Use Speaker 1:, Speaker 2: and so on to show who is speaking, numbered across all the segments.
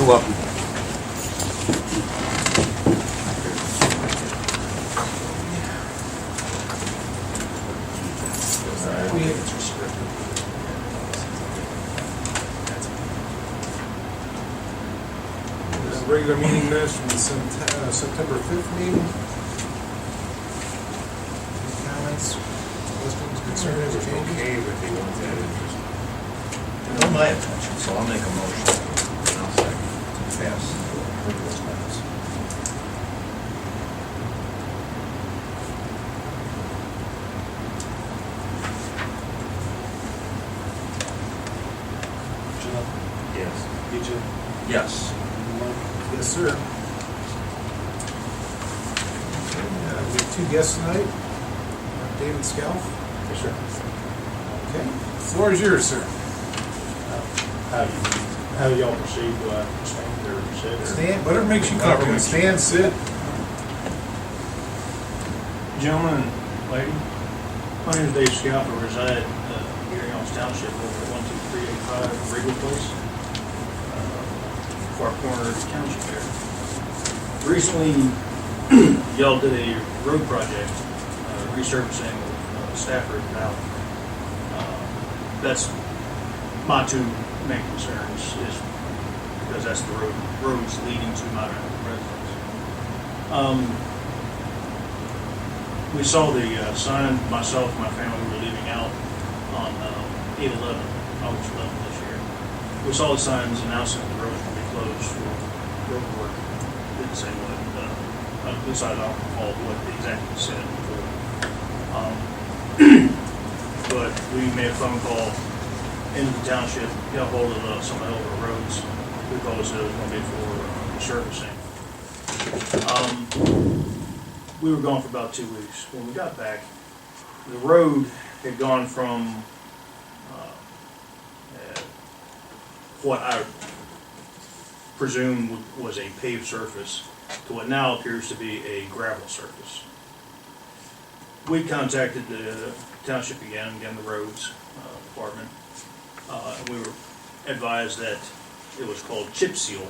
Speaker 1: You're welcome.
Speaker 2: Regular meeting minutes from the September 5th meeting. Any comments, questions, concerns, or changes?
Speaker 3: Okay, but they want that interest.
Speaker 4: Not my attention, so I'll make a motion.
Speaker 3: And I'll second.
Speaker 4: To pass those minutes.
Speaker 2: John?
Speaker 3: Yes.
Speaker 2: BJ?
Speaker 4: Yes.
Speaker 2: Yes, sir. We have two guests tonight. David Scalf.
Speaker 5: Yes, sir.
Speaker 2: Okay. Floor is yours, sir.
Speaker 5: How do y'all proceed? Do I stand or sit? Or?
Speaker 2: Stand, whatever makes you comfortable. Stand, sit.
Speaker 5: Gentlemen and lady, my name is Dave Scalf. I reside here in Auburn Township over at 12385 Regal Place, far corner of the township there. Recently, y'all did a road project, resurfacing of Stafford Valley. That's my two main concerns, is because that's the roads leading to my residence. We saw the sign, myself and my family were leaving out on 8/11, August 11th this year. We saw the signs announcing the roads would be closed for road work. Didn't say what, at least I don't recall what they exactly said before. But we made a phone call into the township, got hold of some of the older roads, because it was going to be for resurfacing. We were gone for about 2 weeks. When we got back, the road had gone from what I presume was a paved surface to what now appears to be a gravel surface. We contacted the township again the roads department, and we were advised that it was called chip seal,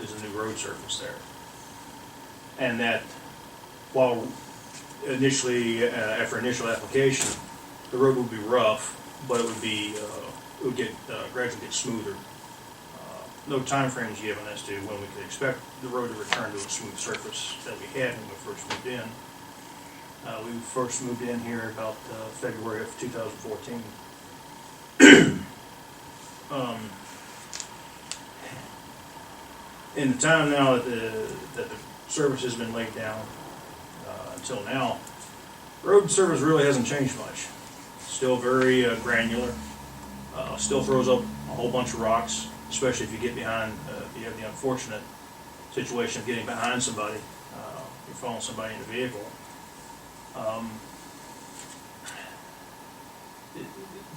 Speaker 5: is a new road surface there. And that while initially, after initial application, the road would be rough, but it would gradually get smoother. No time frames given as to when we could expect the road to return to a smooth surface that we had when we first moved in. We first moved in here about February of 2014. In the time now that the surface has been laid down until now, road surface really hasn't changed much. Still very granular. Still throws up a whole bunch of rocks, especially if you get behind, if you have the unfortunate situation of getting behind somebody, you're following somebody in a vehicle.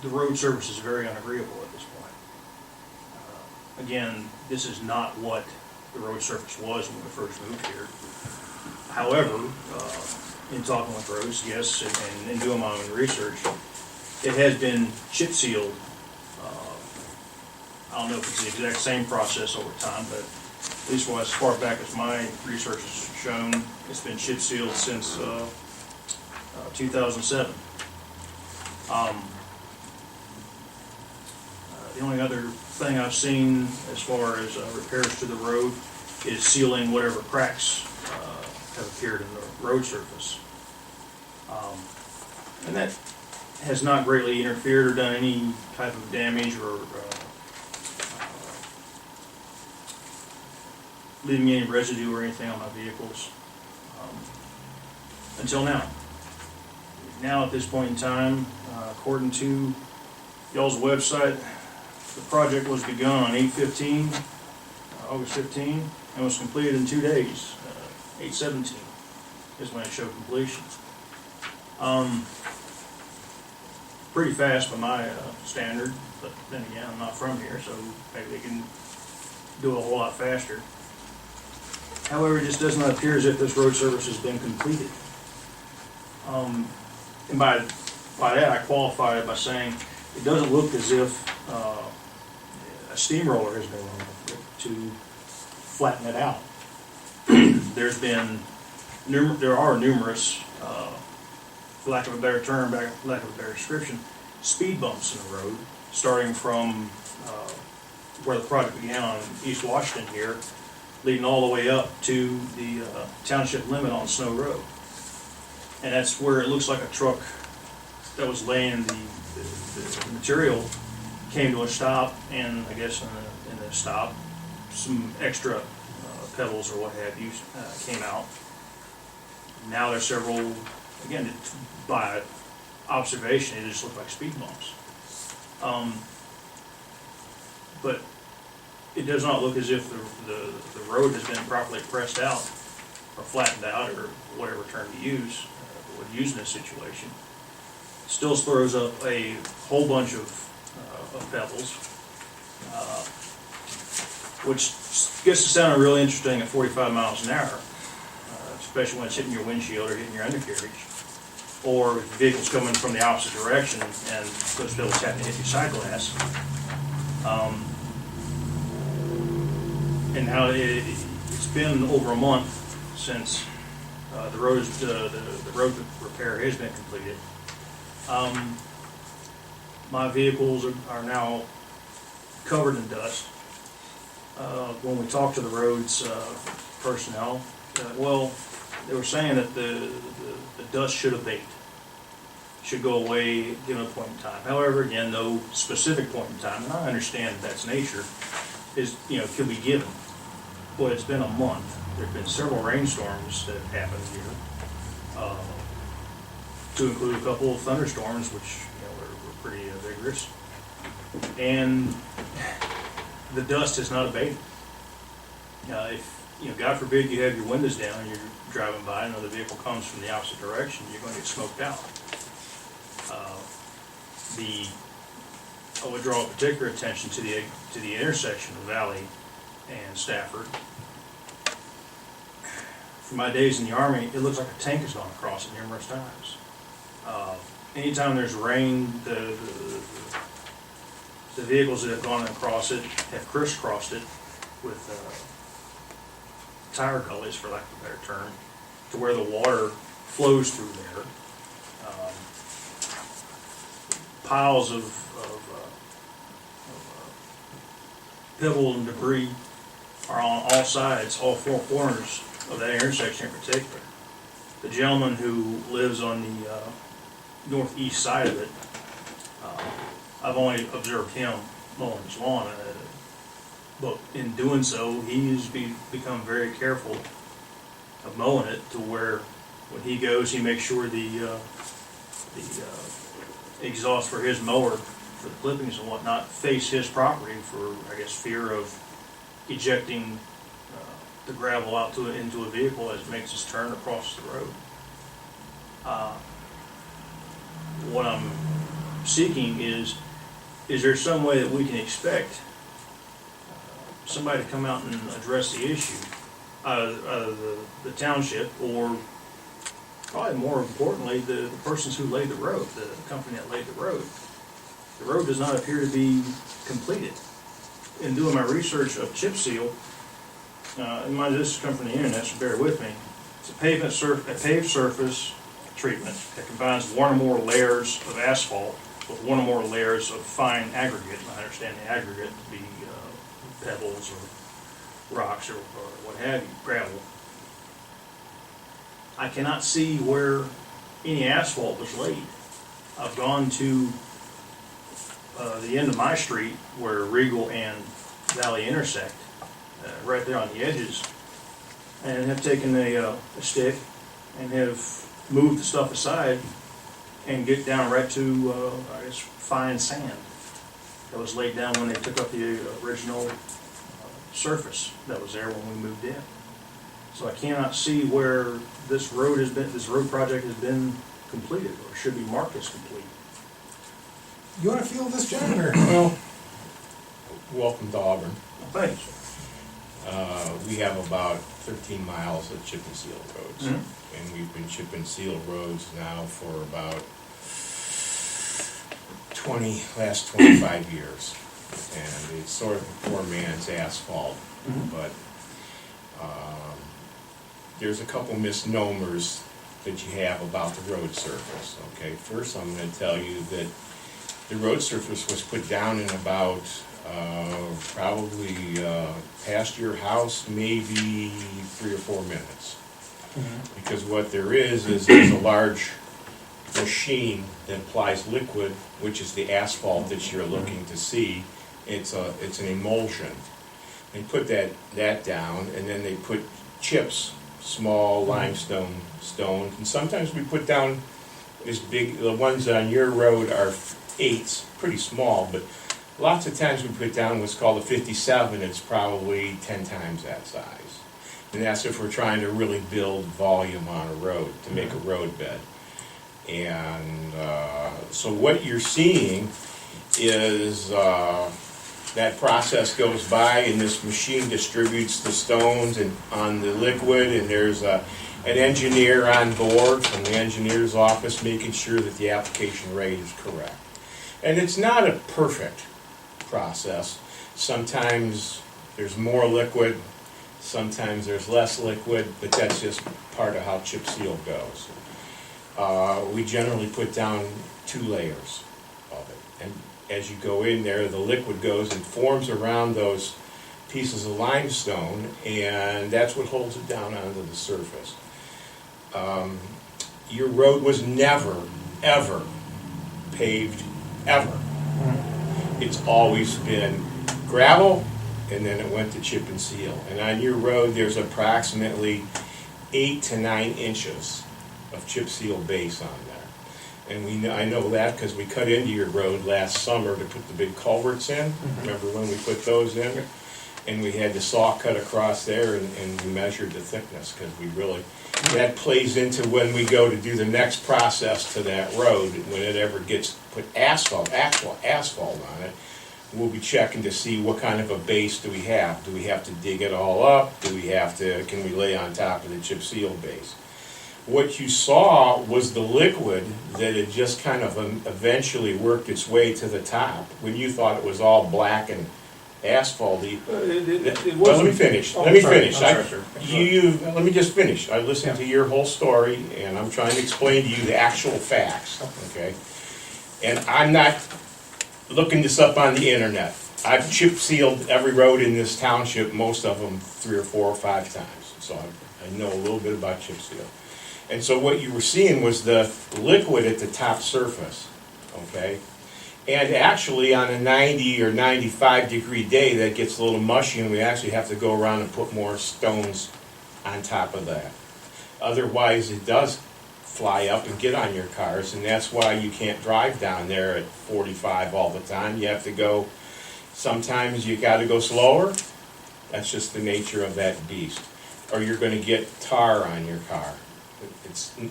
Speaker 5: The road surface is very unagreeable at this point. Again, this is not what the road surface was when we first moved here. However, in talking with roads, yes, and in doing my own research, it has been chip sealed. I don't know if it's the exact same process over time, but at least as far back as my research has shown, it's been chip sealed since 2007. The only other thing I've seen as far as repairs to the road is sealing whatever cracks have appeared in the road surface. And that has not greatly interfered or done any type of damage or leaving any residue or anything on my vehicles until now. Now at this point in time, according to y'all's website, the project was begun on 8/15, August 15, and was completed in 2 days. 8/17 is when it showed completion. Pretty fast by my standard, but then again, I'm not from here, so maybe they can do it a whole lot faster. However, it just does not appear as if this road service has been completed. And by that, I qualify it by saying it doesn't look as if a steamroller has been run to flatten it out. There are numerous, for lack of a better term, lack of a better description, speed bumps in the road, starting from where the project began on East Washington here, leading all the way up to the township limit on Snow Road. And that's where it looks like a truck that was laying the material came to a stop, and I guess in the stop, some extra pebbles or what have you came out. Now there's several, again, by observation, it just looked like speed bumps. But it does not look as if the road has been properly pressed out or flattened out, or whatever term you use, would use in this situation. Still throws up a whole bunch of pebbles, which gets to sound really interesting at 45 miles an hour, especially when it's hitting your windshield or hitting your undercarriage, or if the vehicle's coming from the opposite direction and those pebbles happen to hit your side glass. And now it's been over a month since the road repair has been completed. My vehicles are now covered in dust. When we talked to the roads personnel, well, they were saying that the dust should abate, should go away given a point in time. However, again, no specific point in time, and I understand that's nature, is, could be given. But it's been a month. There's been several rainstorms that have happened here, to include a couple of thunderstorms, which were pretty vigorous. And the dust has not abated. If God forbid you have your windows down and you're driving by, and another vehicle comes from the opposite direction, you're going to get smoked out. I would draw particular attention to the intersection of Valley and Stafford. From my days in the Army, it looks like a tank has gone across it numerous times. Anytime there's rain, the vehicles that have gone across it have crisscrossed it with tire gullies, for lack of a better term, to where the water flows through there. Piles of pebble and debris are on all sides, all four corners of that intersection in particular. The gentleman who lives on the northeast side of it, I've only observed him mowing his lawn, but in doing so, he's become very careful of mowing it to where when he goes, he makes sure the exhaust for his mower, for the clippings and whatnot, face his property for, I guess, fear of ejecting the gravel out into a vehicle as it makes its turn across the road. What I'm seeking is there some way that we can expect somebody to come out and address the issue, the township, or probably more importantly, the persons who laid the road, the company that laid the road. The road does not appear to be completed. In doing my research of chip seal, and this has come from the internet, so bear with me. It's a paved surface treatment that combines one or more layers of asphalt with one or more layers of fine aggregate. And I understand the aggregate to be pebbles or rocks or what have you, gravel. I cannot see where any asphalt was laid. I've gone to the end of my street where Regal and Valley intersect, right there on the edges, and have taken a stick and have moved the stuff aside and get down right to, I guess, fine sand that was laid down when they took up the original surface that was there when we moved in. So I cannot see where this road project has been completed, or should be marked as complete.
Speaker 2: You want to field this, John, or?
Speaker 3: Well, welcome to Auburn.
Speaker 5: Thanks.
Speaker 3: We have about 13 miles of chip and seal roads.
Speaker 5: Mm-hmm.
Speaker 3: And we've been chip and seal roads now for about last 25 years. and it's sort of a poor man's asphalt. But there's a couple misnomers that you have about the road surface, okay? First, I'm gonna tell you that the road surface was put down in about, probably, past your house, maybe 3 or 4 minutes. Because what there is there's a large machine that applies liquid, which is the asphalt that you're looking to see. It's an emulsion. They put that down, and then they put chips, small limestone stones, and sometimes we put down this big, the ones on your road are 8s, pretty small, but lots of times we put down what's called a 57, it's probably 10 times that size. And that's if we're trying to really build volume on a road, to make a road bed. And so what you're seeing is that process goes by, and this machine distributes the stones and on the liquid, and there's an engineer on board from the engineer's office making sure that the application rate is correct. And it's not a perfect process. Sometimes there's more liquid, sometimes there's less liquid, but that's just part of how chip seal goes. We generally put down 2 layers of it, and as you go in there, the liquid goes and forms around those pieces of limestone, and that's what holds it down onto the surface. Your road was never, ever paved, ever. It's always been gravel, and then it went to chip and seal. And on your road, there's approximately 8 to 9 inches of chip seal base on there. And I know that because we cut into your road last summer to put the big culverts in. Remember when we put those in? And we had the saw cut across there, and we measured the thickness, because we really, that plays into when we go to do the next process to that road, when it ever gets put actual asphalt on it, we'll be checking to see what kind of a base do we have. Do we have to dig it all up? Can we lay on top of the chip seal base? What you saw was the liquid that had just kind of eventually worked its way to the top, when you thought it was all black and asphalty. Well, let me finish. Let me finish. Let me just finish. I listened to your whole story, and I'm trying to explain to you the actual facts, okay? And I'm not looking this up on the internet. I've chip sealed every road in this township, most of them 3 or 4 or 5 times. So I know a little bit about chip seal. And so what you were seeing was the liquid at the top surface, okay? And actually on a 90 or 95 degree day, that gets a little mushy, and we actually have to go around and put more stones on top of that. Otherwise, it does fly up and get on your cars, and that's why you can't drive down there at 45 all the time. You have to go, sometimes you gotta go slower. That's just the nature of that beast. Or you're gonna get tar on your car.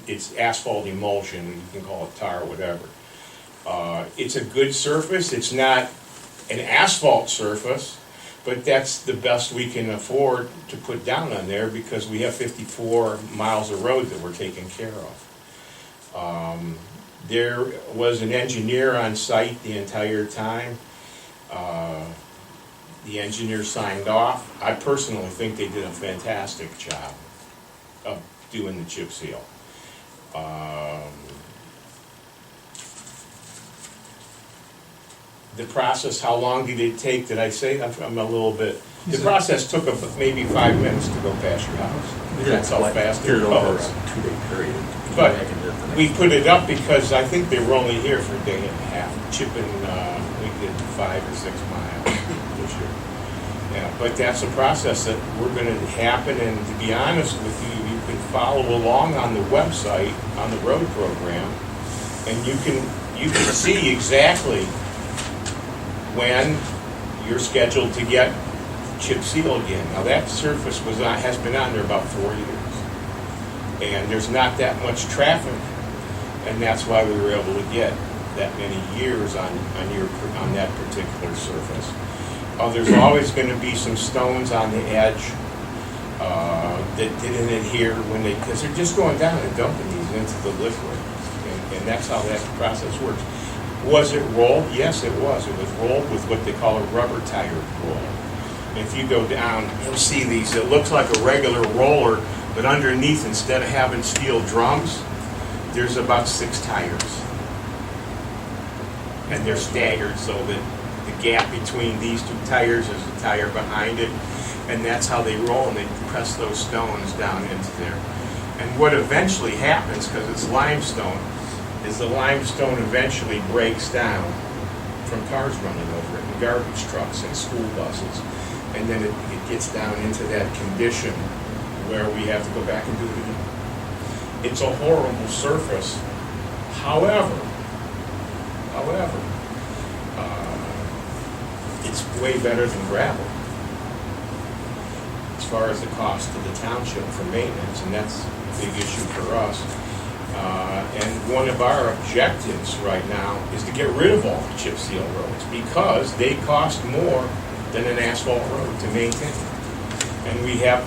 Speaker 3: It's asphalt emulsion, you can call it tar or whatever. It's a good surface. It's not an asphalt surface, but that's the best we can afford to put down on there, because we have 54 miles of road that we're taking care of. There was an engineer on site the entire time. The engineer signed off. I personally think they did a fantastic job of doing the chip seal. The process, how long did it take? Did I say? I'm a little bit. The process took maybe 5 minutes to go past your house. That's how fast it goes.
Speaker 4: 2-day period.
Speaker 3: But we put it up because I think they were only here for a day and a half, chipping, we did 5 or 6 miles this year. Yeah, but that's a process that we're gonna happen, and to be honest with you, you can follow along on the website, on the road program, and you can see exactly when you're scheduled to get chip seal again. Now that surface has been on there about 4 years, and there's not that much traffic, and that's why we were able to get that many years on that particular surface. There's always going to be some stones on the edge that didn't adhere because they're just going down and dumping these into the liquid, and that's how that process works. Was it rolled? Yes, it was. It was rolled with what they call a rubber tire roll. If you go down, you'll see these. It looks like a regular roller, but underneath, instead of having steel drums, there's about 6 tires. And they're staggered so that the gap between these 2 tires is the tire behind it. And that's how they roll, and they press those stones down into there. And what eventually happens, because it's limestone, is the limestone eventually breaks down from cars running over it, and garbage trucks and school buses. And then it gets down into that condition where we have to go back and do it again. It's a horrible surface. However, it's way better than gravel as far as the cost to the township for maintenance, and that's a big issue for us. And one of our objectives right now is to get rid of all the chip seal roads because they cost more than an asphalt road to maintain. And we have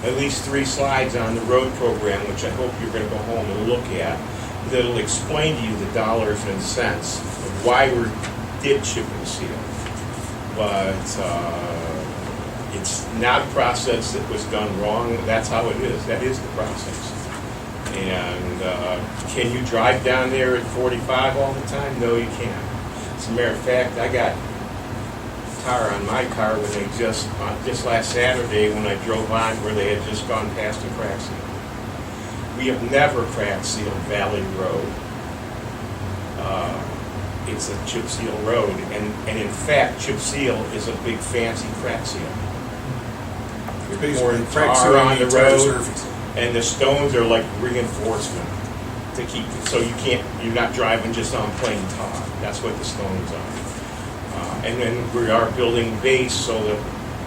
Speaker 3: at least 3 slides on the road program, which I hope you're going to go home and look at, that'll explain to you the dollars and cents of why we did chip and seal. But it's not a process that was done wrong. That's how it is. That is the process. And can you drive down there at 45 all the time? No, you can't. As a matter of fact, I got tar on my car when they just last Saturday when I drove on where they had just gone past a crack seal. We have never crack sealed Valley Road. It's a chip seal road, and in fact, chip seal is a big fancy crack seal. You're pouring tar on the road, and the stones are like reinforcement to keep it, so you're not driving just on plain tar. That's what the stones are. And then we are building base so that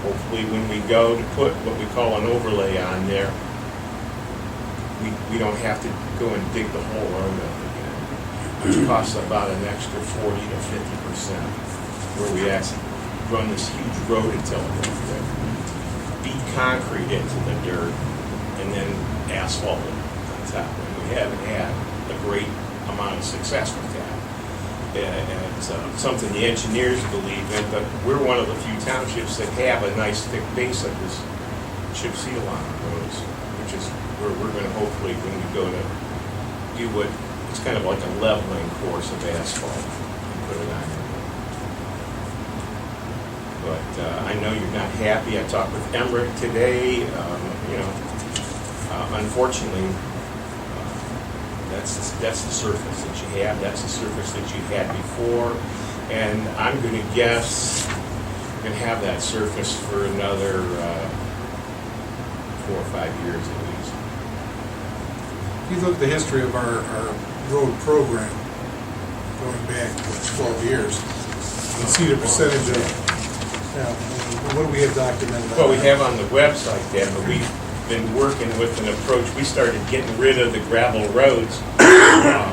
Speaker 3: hopefully when we go to put what we call an overlay on there, we don't have to go and dig the whole road up again, which costs about an extra 40 to 50%, where we actually run this huge road until it beat concrete into the dirt and then asphalt it on top. And we haven't had a great amount of success with that. And it's something the engineers believe in, but we're one of the few townships that have a nice thick base of this chip seal on our roads, which is where we're going to hopefully, when we go to do what, it's kind of like a leveling course of asphalt and put it on there. But I know you're not happy. I talked with Emmerich today. Unfortunately, that's the surface that you have. That's the surface that you had before. And I'm going to guess we're going to have that surface for another 4 or 5 years at least.
Speaker 2: If you look at the history of our road program, going back 12 years, you can see the percentage of, what do we have documented?
Speaker 3: Well, we have on the website there, but we've been working with an approach. We started getting rid of the gravel roads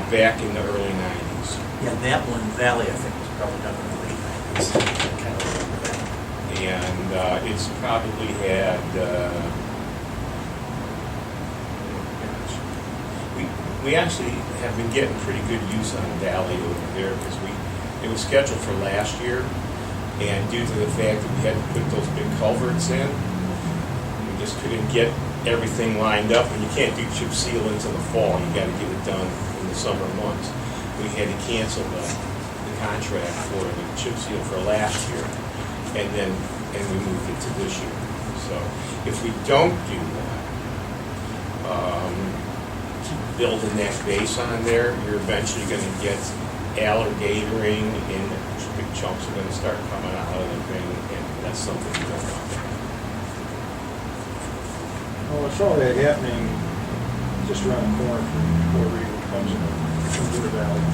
Speaker 3: back in the early 90s.
Speaker 4: Yeah, that one, Valley, I think, was probably done in the late 90s. Kind of remember that.
Speaker 3: And it's probably had, we actually have been getting pretty good use on Valley over there because it was scheduled for last year, and due to the fact that we had to put those big culverts in, we just couldn't get everything lined up, and you can't do chip seal until the fall. You got to get it done in the summer months. We had to cancel the contract for the chip seal for last year, and we moved it to this year. So if we don't do that, keep building that base on there, you're eventually going to get alligatoring, and big chunks are going to start coming out of the thing, and that's something you don't want.
Speaker 1: Well, I saw that happening just around the corner from where Regal comes into the valley.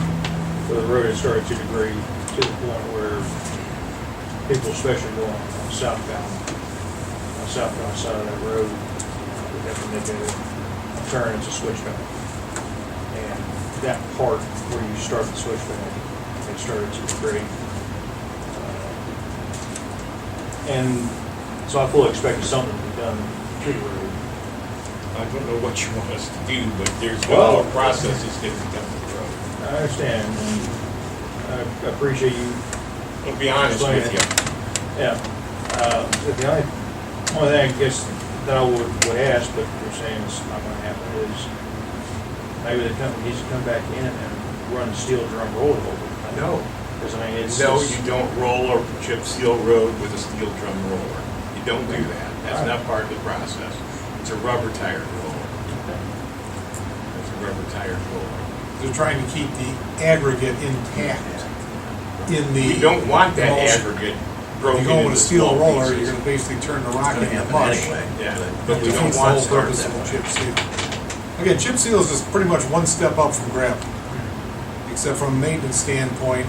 Speaker 1: So the road had started to degrade to the point where people, especially going on southbound side of that road, would have to make a turn. It's a switchback. And that part where you start the switchback, it started to degrade. And so I fully expected something to be done to the road.
Speaker 3: I don't know what you want us to do, but there's no more processes that we done with the road.
Speaker 1: I understand. And, I appreciate you.
Speaker 3: I'll be honest with you.
Speaker 1: Yeah. The only thing I guess that I would ask, but you're saying it's not gonna happen, is maybe the company needs to come back in and run steel drum roll over.
Speaker 3: No.
Speaker 1: Because I mean, it's.
Speaker 3: No,
Speaker 1: it's-
Speaker 3: you don't roll a chip seal road with a steel drum roller. You don't do that. That's not part of the process. It's a rubber tired roller. It's a rubber tired roller.
Speaker 2: They're trying to keep the aggregate intact in the.
Speaker 3: You don't want that
Speaker 2: emulsion.
Speaker 3: aggregate
Speaker 2: If
Speaker 3: broken
Speaker 2: you go with
Speaker 3: into
Speaker 2: a steel
Speaker 3: small
Speaker 2: roller,
Speaker 3: pieces.
Speaker 2: you're gonna basically turn the rock
Speaker 4: It's gonna
Speaker 2: into
Speaker 4: happen
Speaker 2: mush.
Speaker 4: anyway.
Speaker 3: Yeah,
Speaker 2: But
Speaker 3: but we
Speaker 2: defeats
Speaker 3: don't
Speaker 2: the
Speaker 3: want
Speaker 2: whole
Speaker 3: to start
Speaker 2: purpose
Speaker 3: that
Speaker 2: of a
Speaker 3: way.
Speaker 2: chip seal. Again, chip seal is just pretty much one step up from gravel. Except from a maintenance standpoint,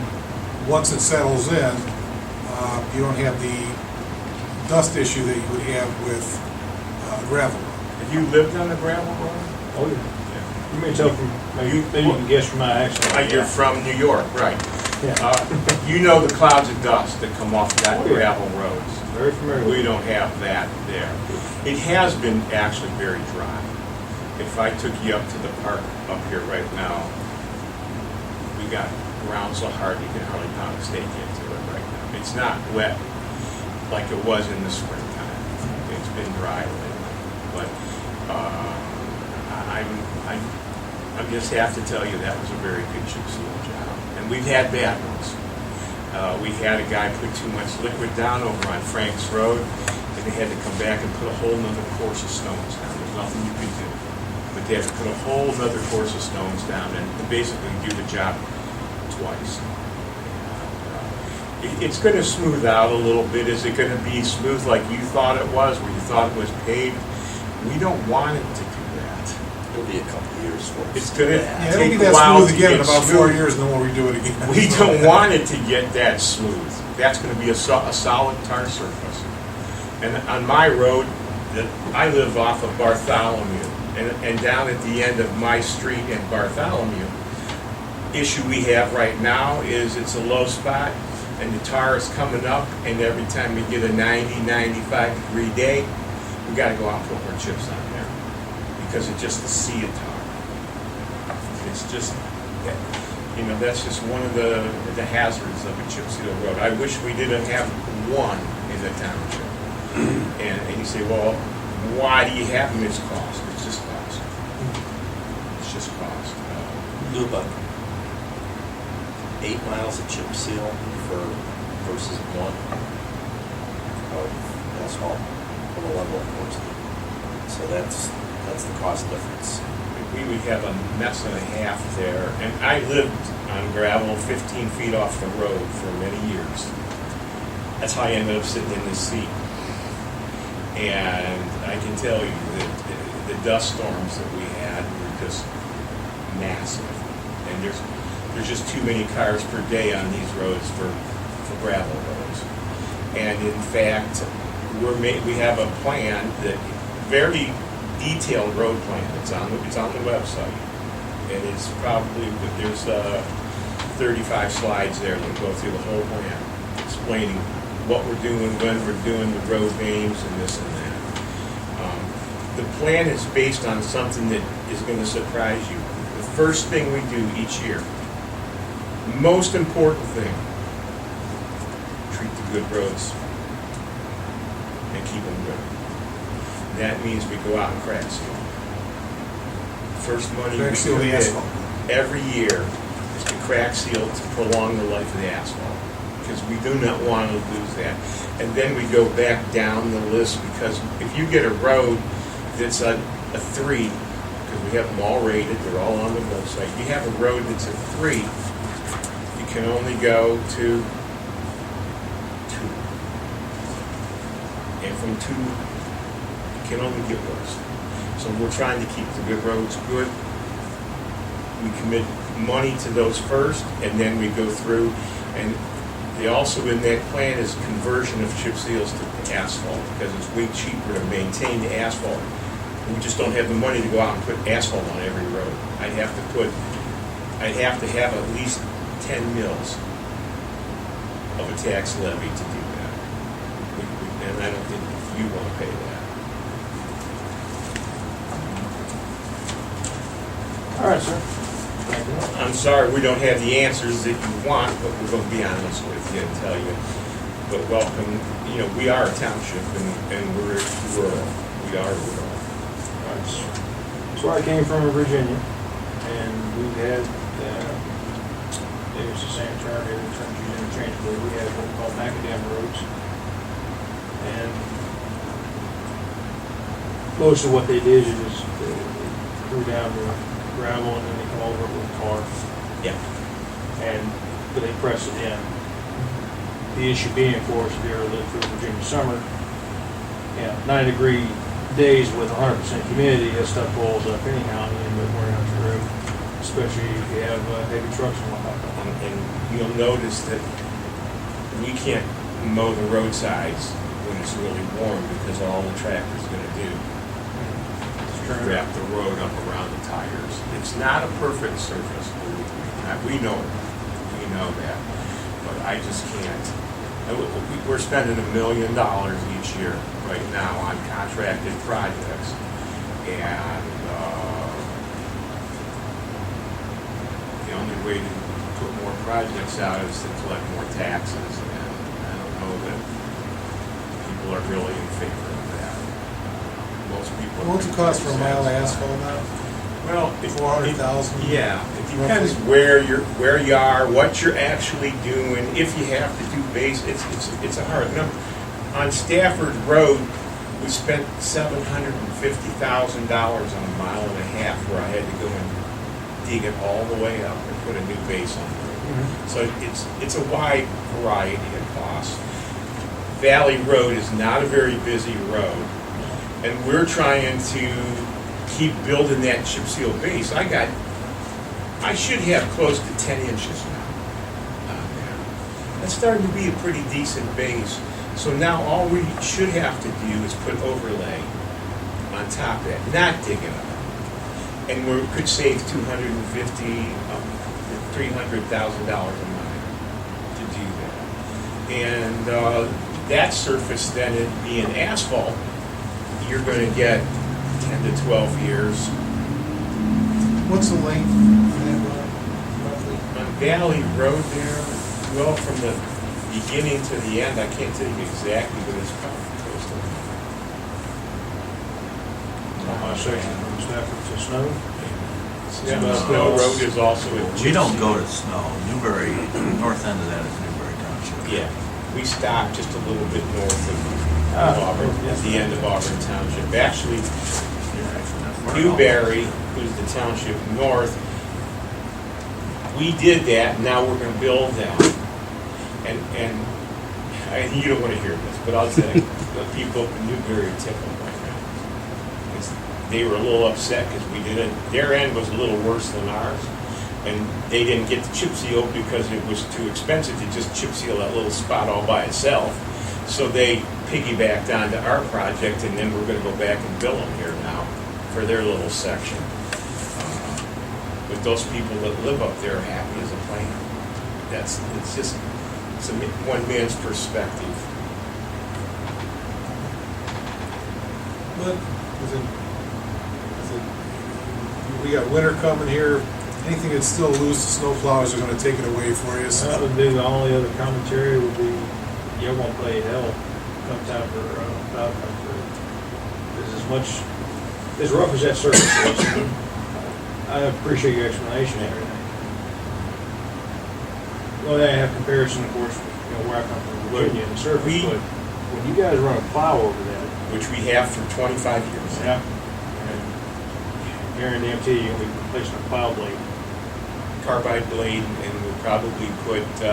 Speaker 2: once it settles in, you don't have the dust issue that you would have with gravel.
Speaker 3: Have you lived on a gravel road?
Speaker 1: Oh, yeah. You may tell from, maybe you can guess from my accent.
Speaker 3: You're from New York, right?
Speaker 1: Yeah.
Speaker 3: You know the clouds of dust that come off that
Speaker 1: Oh, yeah.
Speaker 3: gravel roads.
Speaker 1: Very familiar.
Speaker 3: We don't have that there. It has been actually very dry. If I took you up to the park up here right now, we got ground so hard you can hardly pound a stake into it right now. It's not wet like it was in the springtime. It's been dry lately. But I just have to tell you that was a very good chip seal job. And we've had bad ones. We had a guy put too much liquid down over on Frank's Road, and they had to come back and put a whole nother course of stones down. There's nothing you could do. But they had to put a whole nother course of stones down and basically do the job twice. It's going to smooth out a little bit. Is it going to be smooth like you thought it was, where you thought it was paved? We don't want it to do that.
Speaker 4: It'll be a couple of years for it.
Speaker 3: It's gonna
Speaker 2: Yeah, it'll be
Speaker 3: take a
Speaker 2: that
Speaker 3: while
Speaker 2: smooth
Speaker 3: to
Speaker 2: again in
Speaker 3: get
Speaker 2: about 4
Speaker 3: smooth.
Speaker 2: years, and then we'll redo it again.
Speaker 3: We don't want it to get that smooth. That's going to be a solid tar surface. And on my road, I live off of Bartholomew, and down at the end of my street in Bartholomew, issue we have right now is it's a low spot, and the tar is coming up, and every time we get a 90, 95 degree day, we got to go out and put more chips on there because it's just a sea of tar. It's just, that's just one of the hazards of a chip seal road. I wish we didn't have one in the township. And you say, well, why do you have them? It's cost. It's just cost. It's just cost.
Speaker 4: Do about 8 miles of chip seal versus 1 of asphalt for the level of course. So that's the cost difference.
Speaker 3: We would have a mess and a half there. And I lived on gravel 15 feet off the road for many years. That's how I ended up sitting in this seat. And I can tell you that the dust storms that we had were just massive. And there's just too many cars per day on these roads for gravel roads. And in fact, we have a plan that very detailed road plan. It's on the website, and it's probably there's 35 slides there that go through the whole plan, explaining what we're doing, when we're doing the road names, and this and that. The plan is based on something that is going to surprise you. The first thing we do each year, most important thing, treat the good roads and keep them good. That means we go out and crack seal. First money
Speaker 2: Crack
Speaker 3: we
Speaker 2: seal the
Speaker 3: commit
Speaker 2: asphalt.
Speaker 3: every year is to crack seal to prolong the life of the asphalt, because we do not want to lose that. And then we go back down the list, because if you get a road that's a 3, because we have them all rated, they're all on the website. You have a road that's a 3, you can only go to 2. And from 2, can only get worse. So we're trying to keep the good roads good. We commit money to those first, and then we go through, and they also in that plan is conversion of chip seals to asphalt, because it's way cheaper to maintain the asphalt. We just don't have the money to go out and put asphalt on every road. I'd have to have at least 10 mils of a tax levy to do that. And I don't think you want to pay that.
Speaker 1: All right, sir. Thank you.
Speaker 3: I'm sorry, we don't have the answers that you want, but we're gonna be honest with you and tell you. But welcome, you know, we are a township and we're rural. We are rural.
Speaker 1: That's where I came from in Virginia, and we had, it was the same term, every term used interchangeably, we had what we call macadam roads. And most of what they did is they threw down the gravel and then they come over it with a car,
Speaker 3: Yeah.
Speaker 1: but they press it in. The issue being, of course, if you ever lived through Virginia summer, 90-degree days with 100% humidity, that stuff rolls up anyhow and you end up wearing out your road, especially if you have heavy trucks and whatnot.
Speaker 3: And you'll notice that we can't mow the roadsides when it's really warm because all the tractor's gonna do is wrap the road up around the tires. It's not a perfect surface, believe me. We know that, but I just can't. We're spending $1 million each year right now on contracted projects, and the only way to put more projects out is to collect more taxes, and I don't know that people are really in favor of that. Most people.
Speaker 2: What's it cost for a mile of asphalt now?
Speaker 3: Well,
Speaker 2: $400,000.
Speaker 3: Yeah, it depends where you are, what you're actually doing. If you have to do base, it's a hard number. On Stafford Road, we spent $750,000 on a mile and a half, where I had to go and dig it all the way up and put a new base on it. So it's a wide variety of costs. Valley Road is not a very busy road, and we're trying to keep building that chip seal base. I should have close to 10 inches now on there. That's starting to be a pretty decent base. So now all we should have to do is put overlay on top of that, not dig it up. And we could save $250,000 to $300,000 a mile to do that. And that surface then, it being asphalt, you're going to get 10 to 12 years.
Speaker 2: What's the length of that road, roughly?
Speaker 3: On Valley Road there, well, from the beginning to the end, I can't tell you exactly, but it's probably close to
Speaker 1: On my section from Stafford to Snow.
Speaker 3: Snow Road is also a
Speaker 6: We don't go to Snow. Newbury, north end of that is Newbury Township.
Speaker 3: Yeah, we stop just a little bit north of Auburn, at the end of Auburn Township. Actually, Newbury, who's the township north, we did that, now we're gonna build them. And you don't wanna hear this, but I'll tell you, the people in Newbury are tickled right now. They were a little upset because we did it, their end was a little worse than ours. And they didn't get the chip seal because it was too expensive to just chip seal that little spot all by itself. So they piggybacked onto our project, and then we're gonna go back and bill them here now for their little section. But those people that live up there are happy as a plant. It's one man's perspective.
Speaker 2: But we got winter coming here. Anything that's still loose, the snow plows are going to take it away for you.
Speaker 1: That would be the only other commentary would be, you're gonna play hell come time for cloud come through. Because as much, as rough as that surface was, I appreciate your explanation and everything. Well, I have comparison, of course, where I come from, Virginia and the surface, but when you guys run a plow over that,
Speaker 3: Which we have for 25 years.
Speaker 1: yeah, and guarantee you'll be replacing a plow blade.
Speaker 3: Carbide blade, and we'll probably put 2 on.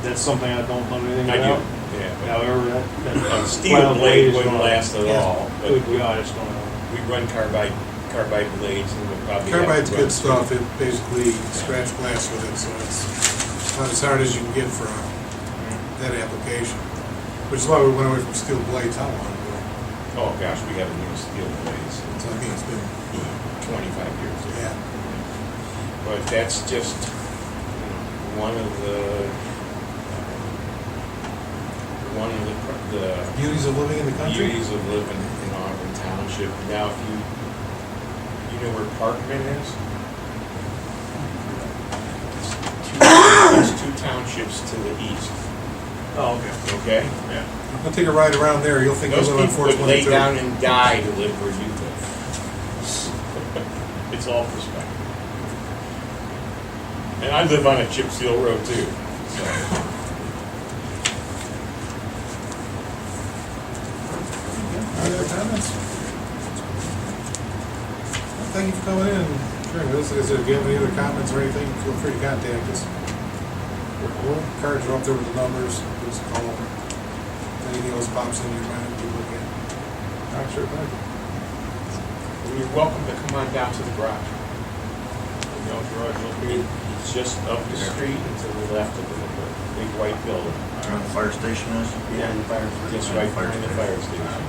Speaker 1: That's something I don't know anything
Speaker 3: I
Speaker 1: about.
Speaker 3: do, yeah.
Speaker 1: However,
Speaker 3: A
Speaker 1: that
Speaker 3: steel
Speaker 1: plow
Speaker 3: blade
Speaker 1: is
Speaker 3: wouldn't
Speaker 1: gonna-
Speaker 3: last at all. But
Speaker 1: Good God, it's gonna.
Speaker 3: we run carbide blades, and we'll probably have to
Speaker 2: Carbide's
Speaker 3: run
Speaker 2: good stuff. It basically scratch glass with it, so it's not as hard as you can get for that application. Which is why we went away from steel blades how long ago?
Speaker 3: Oh gosh, we haven't used steel blades
Speaker 2: So I think it's been,
Speaker 3: in 25 years.
Speaker 2: yeah.
Speaker 3: But that's just one of the
Speaker 2: Beauties of living in the country.
Speaker 3: beauties of living in Auburn Township. Now, if you know where Parkman is? There's two townships to the east,
Speaker 5: Oh, okay.
Speaker 3: okay?
Speaker 5: Yeah.
Speaker 2: I'll take a ride around there, you'll think you
Speaker 3: Those
Speaker 2: live on
Speaker 3: people would lay
Speaker 2: 422.
Speaker 3: down and die to live where you live. It's all perspective. And I live on a chip seal road too, so.
Speaker 2: Any other comments? Well, thank you for coming in and sharing with us. Like I said, if you have any other comments or anything, feel free to contact us. Cards are up there with the numbers, give us a call. If anything else pops in your mind, we look at. All right, sure, thank you.
Speaker 3: And you're welcome to come on down to the garage. You know, garage located, it's just up the street and to the left of the big white building.
Speaker 6: Where the fire station is?
Speaker 3: Yeah, just right behind the fire station.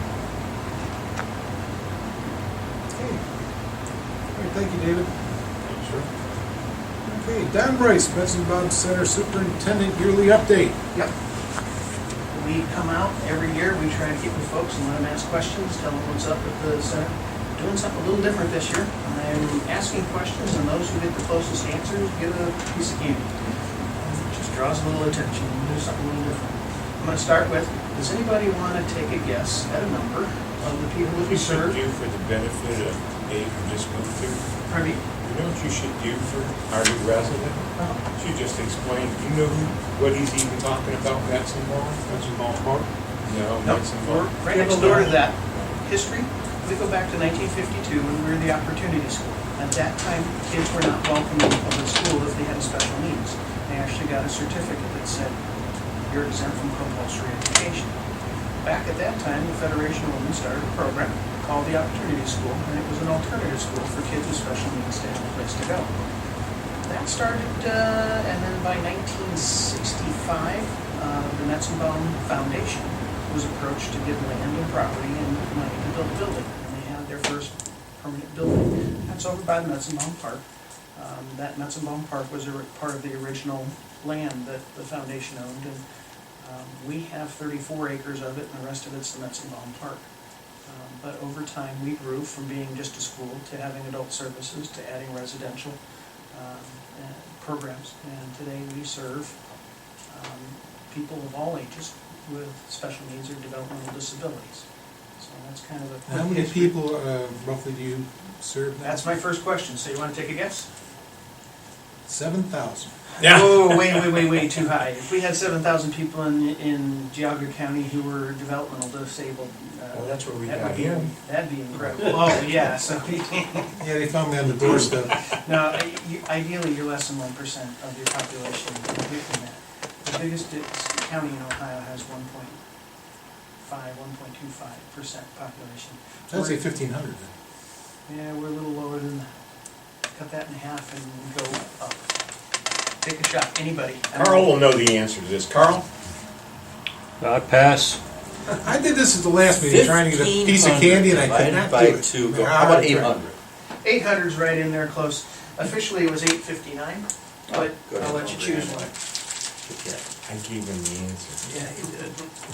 Speaker 2: Okay. All right, thank you, David. Sure. Okay, Don Bryce, Benson Bob Center Superintendent Yearly Update.
Speaker 7: Yep. We come out every year, we try to get with folks and let them ask questions, tell them what's up at the center. Doing something a little different this year. I'm asking questions, and those who get the closest answers get a piece of candy. Just draws a little attention, do something a little different. I'm gonna start with, does anybody wanna take a guess at a number of the people that we
Speaker 3: You should
Speaker 7: serve?
Speaker 3: do for the benefit of Dave who just moved here.
Speaker 7: Pardon me?
Speaker 3: You know what you should do for our new resident? You should just explain, you know what he's even talking about, Metzenbaum?
Speaker 1: Metzenbaum Park.
Speaker 3: No,
Speaker 7: Nope,
Speaker 3: Metzenbaum.
Speaker 7: we're right next door to that. History, we go back to 1952 when we were the Opportunity School. At that time, kids were not welcome in the public school if they had special needs. They actually got a certificate that said, you're exempt from compulsory education. Back at that time, the Federation of Women started a program called the Opportunity School, and it was an alternative school for kids with special needs to have a place to go. That started, and then by 1965, the Metzenbaum Foundation was approached to give land and property and money to build a building. And they had their first permanent building. That's over by the Metzenbaum Park. That Metzenbaum Park was part of the original land that the foundation owned. And we have 34 acres of it, and the rest of it's the Metzenbaum Park. But over time, we grew from being just a school to having adult services to adding residential programs. And today we serve people of all ages with special needs or developmental disabilities. So that's kind of a quick
Speaker 2: How many
Speaker 7: history.
Speaker 2: people roughly do you serve now?
Speaker 7: That's my first question. So you want to take a guess?
Speaker 2: 7,000.
Speaker 7: Oh, way too high. If we had 7,000 people in Geauga County who were developmental disabled,
Speaker 3: Well, that's where we
Speaker 7: that
Speaker 3: got
Speaker 7: would be-
Speaker 3: him.
Speaker 7: That'd be incredible. Oh, yeah, so,
Speaker 2: Yeah, they found me on the doorstep.
Speaker 7: no, ideally, you're less than 1% of your population in that. The biggest county in Ohio has 1.25% population.
Speaker 2: I'd say 1,500 then.
Speaker 7: Yeah, we're a little lower than that. Cut that in half and go up. Take a shot, anybody.
Speaker 3: Carl will know the answer to this. Carl?
Speaker 8: I pass.
Speaker 2: I did this at the last meeting, trying to get a piece of candy, and I could not do it.
Speaker 4: Two,
Speaker 2: No,
Speaker 4: how about
Speaker 2: I tried.
Speaker 4: 800?
Speaker 7: 800's right in there close. Officially, it was 859, but
Speaker 4: Good.
Speaker 7: I'll let you choose one.
Speaker 3: I gave him the answer.
Speaker 7: Yeah, you did.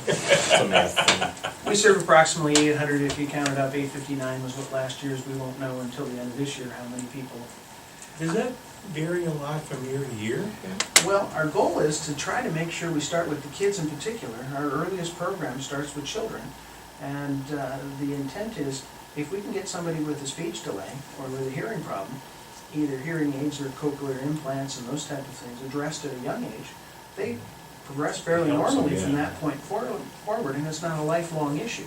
Speaker 4: It's a math thing.
Speaker 7: We serve approximately 800 if you counted up. 859 was what last year's. We won't know until the end of this year how many people.
Speaker 3: Does that vary a lot from year to year?
Speaker 7: Well, our goal is to try to make sure we start with the kids in particular. Our earliest program starts with children. And the intent is, if we can get somebody with a speech delay or with a hearing problem, either hearing aids or cochlear implants and those type of things addressed at a young age, they progress fairly
Speaker 3: Helps them,
Speaker 7: normally from
Speaker 3: yeah.
Speaker 7: that point forward, and it's not a lifelong issue.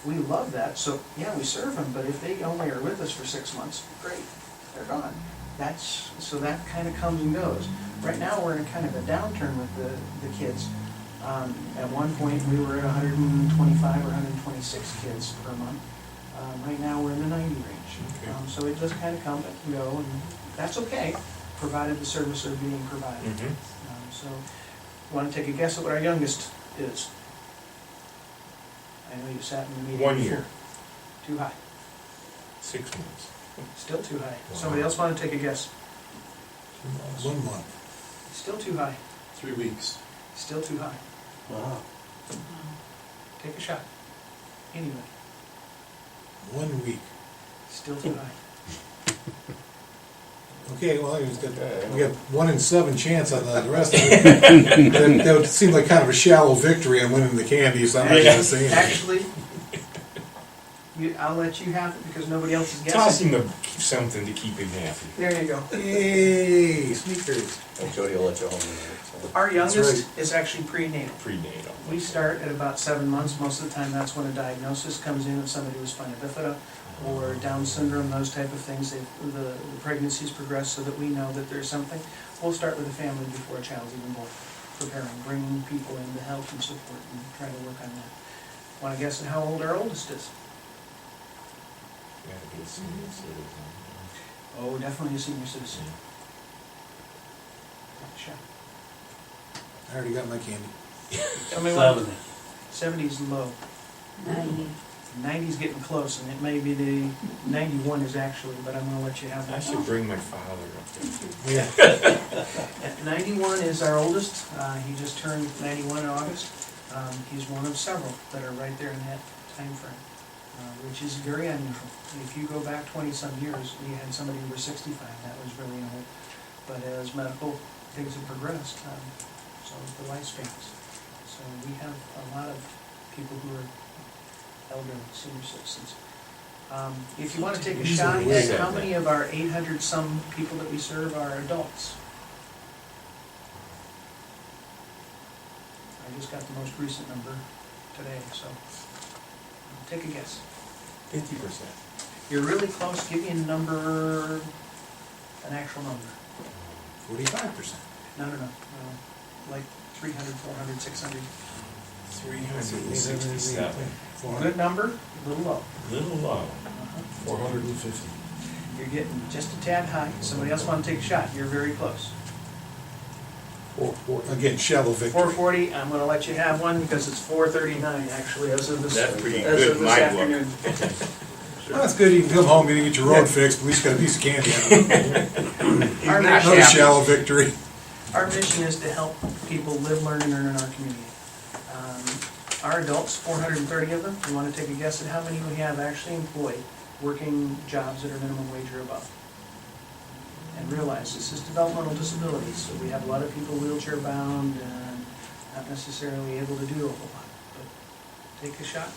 Speaker 7: We love that, so yeah, we serve them, but if they only are with us for 6 months, great, they're gone. So that kind of comes and goes. Right now, we're in kind of a downturn with the kids. At one point, we were at 125 or 126 kids per month. Right now, we're in the 90 range.
Speaker 3: Okay.
Speaker 7: So it does kind of come and go, and that's okay, provided the services are being provided.
Speaker 3: Mm-hmm.
Speaker 7: So, want to take a guess at what our youngest is? I know you sat in the meeting.
Speaker 3: 1
Speaker 7: before.
Speaker 3: year.
Speaker 7: Too high.
Speaker 3: 6 months.
Speaker 7: Still too high.
Speaker 3: Wow.
Speaker 7: Somebody else want to take a guess?
Speaker 2: 1 month.
Speaker 7: Still too high.
Speaker 4: 3 weeks.
Speaker 7: Still too high.
Speaker 4: Wow.
Speaker 7: Take a shot. Anybody?
Speaker 2: 1 week.
Speaker 7: Still too high.
Speaker 2: Okay, well, we got 1 in 7 chance on the rest of it. That would seem like kind of a shallow victory on winning the candy, so I'm not gonna say anything.
Speaker 7: Actually, I'll let you have it because nobody else is
Speaker 3: Toss
Speaker 7: guessing.
Speaker 3: him something to keep him happy.
Speaker 7: There you go.
Speaker 2: Yay, sneakers.
Speaker 4: And Jody will let you home in a minute. So.
Speaker 7: Our youngest
Speaker 2: right.
Speaker 7: is actually prenatal.
Speaker 3: Prenatal.
Speaker 7: We start at about 7 months. Most of the time, that's when a diagnosis comes in of somebody with spina bifida or Down syndrome, those type of things. The pregnancies progress so that we know that there's something. We'll start with the family before a child's even born, preparing, bringing people in to help and support and try to work on that. Want to guess at how old our oldest is?
Speaker 3: Gotta be a senior citizen.
Speaker 7: Oh, definitely a senior citizen. Shot.
Speaker 2: I already got my candy.
Speaker 7: Tell me what. 70's low. 90's getting close, and it may be the 91 is actually, but I'm gonna let you have
Speaker 3: I
Speaker 7: that.
Speaker 3: should bring my father up there too.
Speaker 2: Yeah.
Speaker 7: 91 is our oldest. He just turned 91 in August. He's one of several that are right there in that time frame, which is very unusual. If you go back 20-some years, you had somebody who was 65. That was really old. But as medical things have progressed, so have the lifespans. So we have a lot of people who are elderly, senior citizens. If you want to take a shot at how many of our 800-some people that we serve are adults. I just got the most recent number today, so take a guess.
Speaker 3: 50%.
Speaker 7: You're really close. Give me a number, an actual number.
Speaker 2: 45%.
Speaker 7: No, like 300, 400, 600.
Speaker 3: 367.
Speaker 7: Good number, a little low.
Speaker 3: Little low.
Speaker 2: 450.
Speaker 7: You're getting just a tad high. Somebody else want to take a shot? You're very close.
Speaker 2: 440. Again, shallow victory.
Speaker 7: 440, I'm going to let you have one because it's 439 actually as of this,
Speaker 3: That's pretty
Speaker 7: as
Speaker 3: good
Speaker 7: of
Speaker 3: in
Speaker 7: this
Speaker 3: my
Speaker 7: afternoon.
Speaker 2: Well, that's good. You can come home, you get your road fixed, at least got a piece of candy.
Speaker 7: Our
Speaker 3: not
Speaker 2: Another
Speaker 7: mission,
Speaker 2: shallow victory.
Speaker 7: our mission is to help people live, learn, and earn in our community. Our adults, 430 of them, you want to take a guess at how many we have actually employed, working jobs that are minimum wage or above? And realize this is developmental disabilities, so we have a lot of people wheelchair bound and not necessarily able to do a whole lot. But take a shot.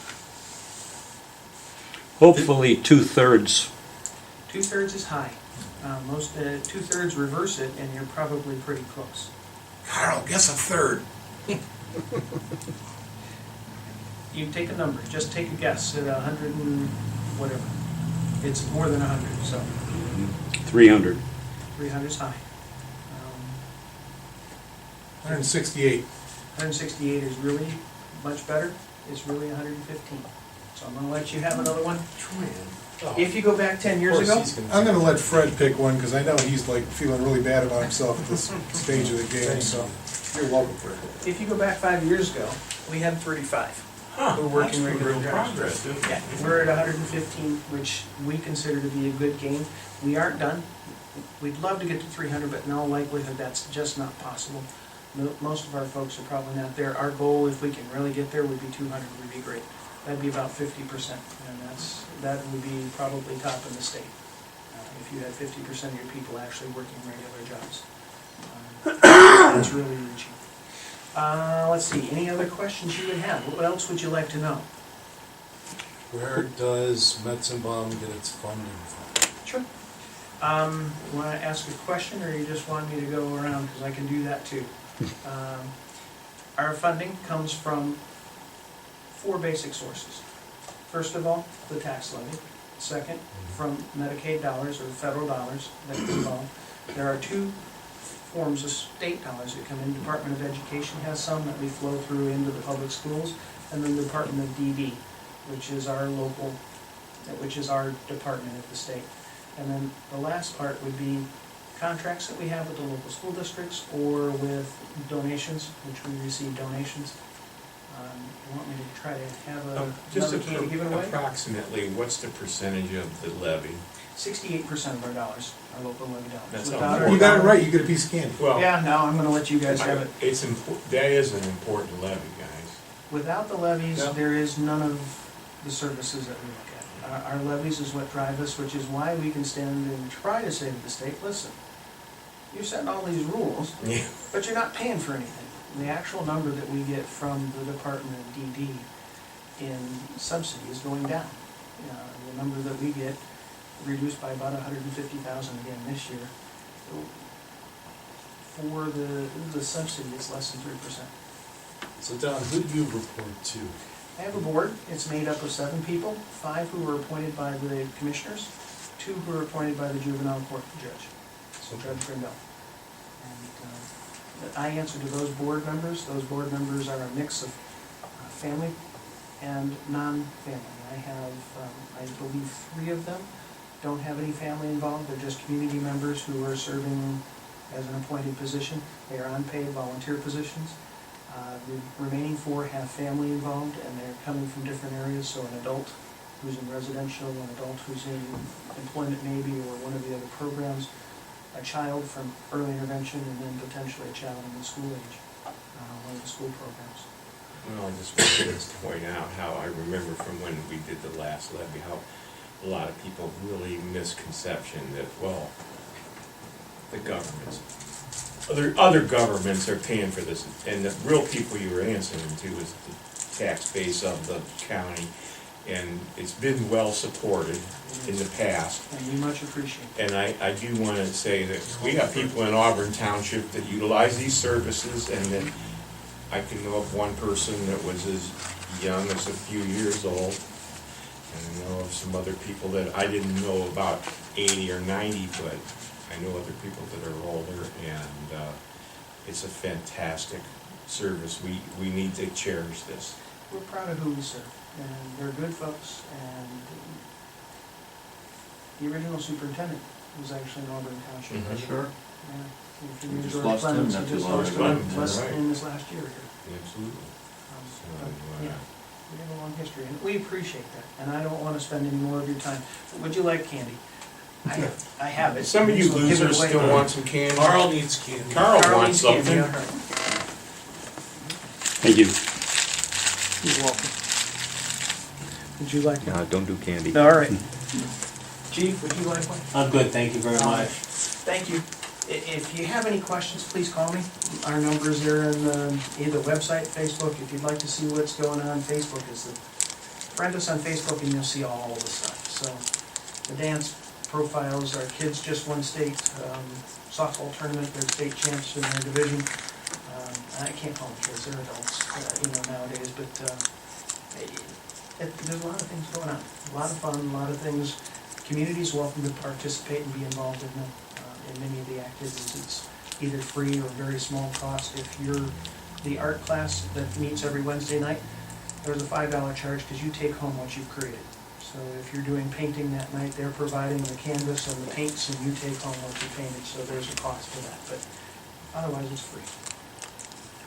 Speaker 8: Hopefully 2/3.
Speaker 7: 2/3 is high. Most 2/3 reverse it, and you're probably pretty close.
Speaker 2: Carl, guess a third.
Speaker 7: You take a number, just take a guess at 100 and whatever. It's more than 100, so
Speaker 8: 300.
Speaker 7: 300 is high.
Speaker 2: 168.
Speaker 7: 168 is really much better. It's really 115. So I'm going to let you have another one. If you go back 10 years ago,
Speaker 2: I'm gonna let Fred pick one, because I know he's like feeling really bad about himself at this stage of the game, so you're welcome, Fred.
Speaker 7: if you go back 5 years ago, we had 35. We're working
Speaker 3: That's
Speaker 7: regular
Speaker 3: real
Speaker 7: jobs.
Speaker 3: progress, isn't it?
Speaker 7: Yeah, we're at 115, which we consider to be a good gain. We aren't done. We'd love to get to 300, but in all likelihood, that's just not possible. Most of our folks are probably not there. Our goal, if we can really get there, would be 200, would be great. That'd be about 50%, and that would be probably top in the state. If you had 50% of your people actually working regular jobs. That's really reaching. Let's see, any other questions you would have? What else would you like to know?
Speaker 9: Where does Metzenbaum get its funding from?
Speaker 7: Sure. You want to ask a question, or you just want me to go around, because I can do that too. Our funding comes from 4 basic sources. First of all, the tax levy. Second, from Medicaid dollars or federal dollars that are involved. There are 2 forms of state dollars that come in. Department of Education has some that we flow through into the public schools, and then the Department of DD, which is our local, which is our department at the state. And then the last part would be contracts that we have with the local school districts or with donations, which we receive donations. You want me to try to have
Speaker 3: Just
Speaker 7: another candy given away?
Speaker 3: approximately, what's the percentage of the levy?
Speaker 7: 68% of our dollars are local levy dollars.
Speaker 3: That's
Speaker 7: Without
Speaker 3: not
Speaker 7: our
Speaker 2: You got it
Speaker 7: dollar-
Speaker 2: right, you get a piece of candy.
Speaker 3: Well,
Speaker 7: Yeah, no, I'm gonna let you guys have it.
Speaker 3: that is an important levy, guys.
Speaker 7: Without the levies,
Speaker 3: Yeah.
Speaker 7: there is none of the services that we look at. Our levies is what drive us, which is why we can stand and try to say to the state, listen, you're setting all these rules,
Speaker 3: Yeah.
Speaker 7: but you're not paying for anything. The actual number that we get from the Department of DD in subsidy is going down. The number that we get reduced by about 150,000 again this year. For the subsidy, it's less than 3%.
Speaker 9: So Don, who do you report to?
Speaker 7: I have a board. It's made up of 7 people, 5 who are appointed by the commissioners, 2 who are appointed by the juvenile court judge, so Judge Brindle. And I answer to those board members. Those board members are a mix of family and non-family. I have, I believe, 3 of them don't have any family involved. They're just community members who are serving as an appointed position. They are unpaid volunteer positions. The remaining 4 have family involved, and they're coming from different areas, so an adult who's in residential, an adult who's in employment maybe, or one of the other programs, a child from early intervention, and then potentially a child in the school age, one of the school programs.
Speaker 3: Well, I just wanted to point out how I remember from when we did the last levy, how a lot of people really misconception that, well, the governments, other governments are paying for this, and the real people you were answering to is the tax base of the county, and it's been well supported in the past.
Speaker 7: And we much appreciate it.
Speaker 3: And I do want to say that we have people in Auburn Township that utilize these services, and that I can know of one person that was as young as a few years old. And I know of some other people that I didn't know about 80 or 90, but I know other people that are older, and it's a fantastic service. We need to cherish this.
Speaker 7: We're proud of who we serve, and they're good folks, and the original superintendent was actually in Auburn Township.
Speaker 3: Mhm.
Speaker 6: Sure.
Speaker 7: Yeah. If you
Speaker 6: We
Speaker 7: knew
Speaker 6: just
Speaker 7: George
Speaker 6: lost him
Speaker 7: Clemens,
Speaker 6: not
Speaker 7: he
Speaker 6: too
Speaker 7: just
Speaker 6: long
Speaker 7: lost
Speaker 6: ago.
Speaker 7: him less
Speaker 3: Right.
Speaker 7: in this last year here.
Speaker 3: Absolutely.
Speaker 7: But, yeah, we have a long history, and we appreciate that, and I don't want to spend any more of your time. Would you like candy? I have it.
Speaker 3: Some of you
Speaker 7: so give it
Speaker 3: losers
Speaker 7: away.
Speaker 3: still want some candy?
Speaker 9: Carl needs candy.
Speaker 3: Carl
Speaker 7: Carl
Speaker 3: wants
Speaker 7: needs candy,
Speaker 3: something.
Speaker 7: all right.
Speaker 8: Thank you.
Speaker 7: You're welcome. Would you like one?
Speaker 8: No, don't do candy.
Speaker 7: All right. Chief, would you like one?
Speaker 10: I'm good, thank you very much.
Speaker 7: Thank you. If you have any questions, please call me. Our numbers are in either website, Facebook. If you'd like to see what's going on, Facebook is the, friend us on Facebook and you'll see all the stuff. So the dance profiles, our kids just won state softball tournament, they're state champs in their division. I can't call them kids, they're adults, nowadays, but there's a lot of things going on. A lot of fun, a lot of things. Community's welcome to participate and be involved in them. In many of the activities, it's either free or very small cost. If you're the art class that meets every Wednesday night, there's a $5 charge because you take home what you've created. So if you're doing painting that night, they're providing the canvas and the paints, and you take home what you painted, so there's a cost for that, but otherwise it's free.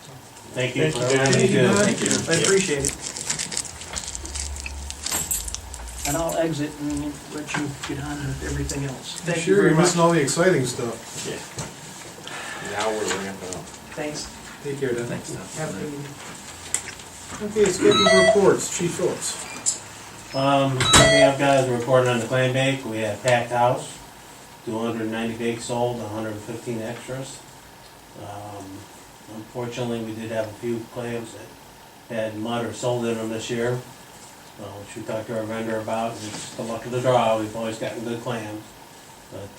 Speaker 7: So,
Speaker 10: Thank you.
Speaker 3: Thank you, Dan.
Speaker 10: Thank you.
Speaker 3: Thank you.
Speaker 7: I appreciate it. And I'll exit and let you get on with everything else. Thank you
Speaker 2: Sure,
Speaker 7: very
Speaker 2: you're
Speaker 7: much.
Speaker 2: missing all the exciting stuff.
Speaker 3: Yeah. Now we're ramping up.
Speaker 7: Thanks.
Speaker 2: Take care, Dan.
Speaker 7: Have a good evening.
Speaker 2: Okay, scheduled reports, Chief Phillips.
Speaker 10: One thing I've got is reporting on the clam bake. We had packed house, 290 bakes sold, 115 extras. Unfortunately, we did have a few clams that had mud or sold in them this year, which we talked to our vendor about. It's the luck of the draw. We've always gotten good clams. But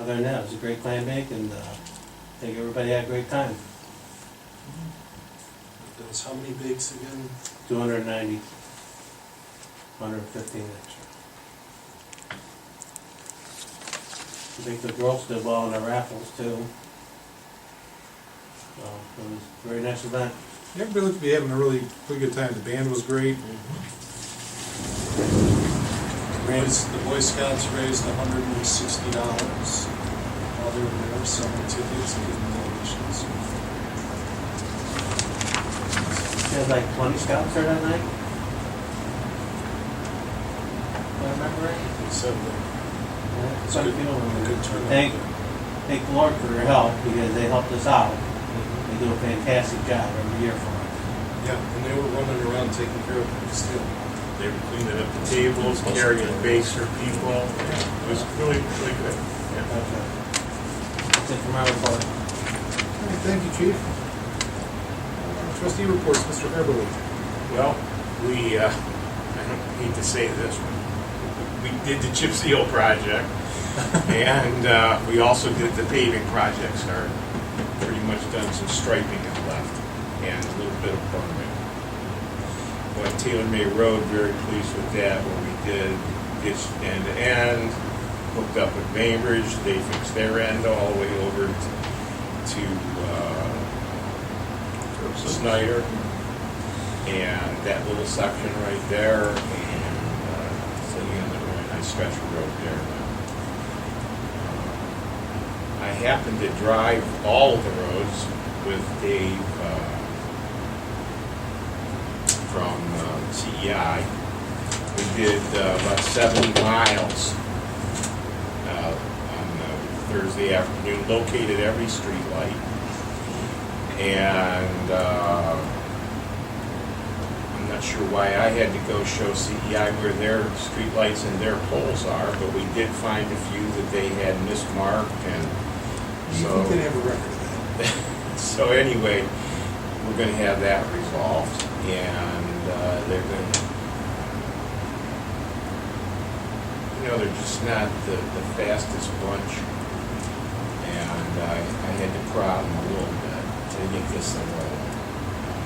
Speaker 10: other than that, it was a great clam bake, and I think everybody had a great time.
Speaker 9: Does how many bakes again?
Speaker 10: 290, 115 extra. I think the girls did well in the raffles too. So it was a very nice event.
Speaker 2: Everybody looked to be having a really good time. The band was great.
Speaker 9: The Boy Scouts raised $160 while they were there, selling tickets and giving donations.
Speaker 10: There was like 20 scouts there that night. Do I remember right?
Speaker 9: They said that
Speaker 10: Yeah,
Speaker 9: it's
Speaker 10: quite a
Speaker 9: good,
Speaker 10: few of them.
Speaker 9: good turnout.
Speaker 10: Thank the Lord for their help, because they helped us out. They do a fantastic job every year for us.
Speaker 9: Yeah, and they were running around taking care of them still.
Speaker 3: They were cleaning up the tables, carrying bakes for people. It was really, really good. Yeah.
Speaker 10: Okay. That's it for my report.
Speaker 2: All right, thank you, Chief. Trustee reports, Mr. Eberly.
Speaker 3: Well, I don't hate to say this, but we did the chip seal project, and we also did the paving project start. Pretty much done some striping and left, and a little bit of burning. Went Taylor May Road, very pleased with that, what we did, ditch end to end, hooked up with Bainbridge, they fixed their end all the way over to Snyder, and that little section right there, and so you have a really nice stretch of road there now. I happened to drive all of the roads with Dave from CEI. We did about 70 miles on Thursday afternoon, located every street light. And I'm not sure why I had to go show CEI where their streetlights and their poles are, but we did find a few that they had mismarked, and
Speaker 2: You
Speaker 3: so.
Speaker 2: think they have a record of that?
Speaker 3: So anyway, we're going to have that resolved, and they're going to, they're just not the fastest bunch, and I had to prod them a little bit to get this thing rolling.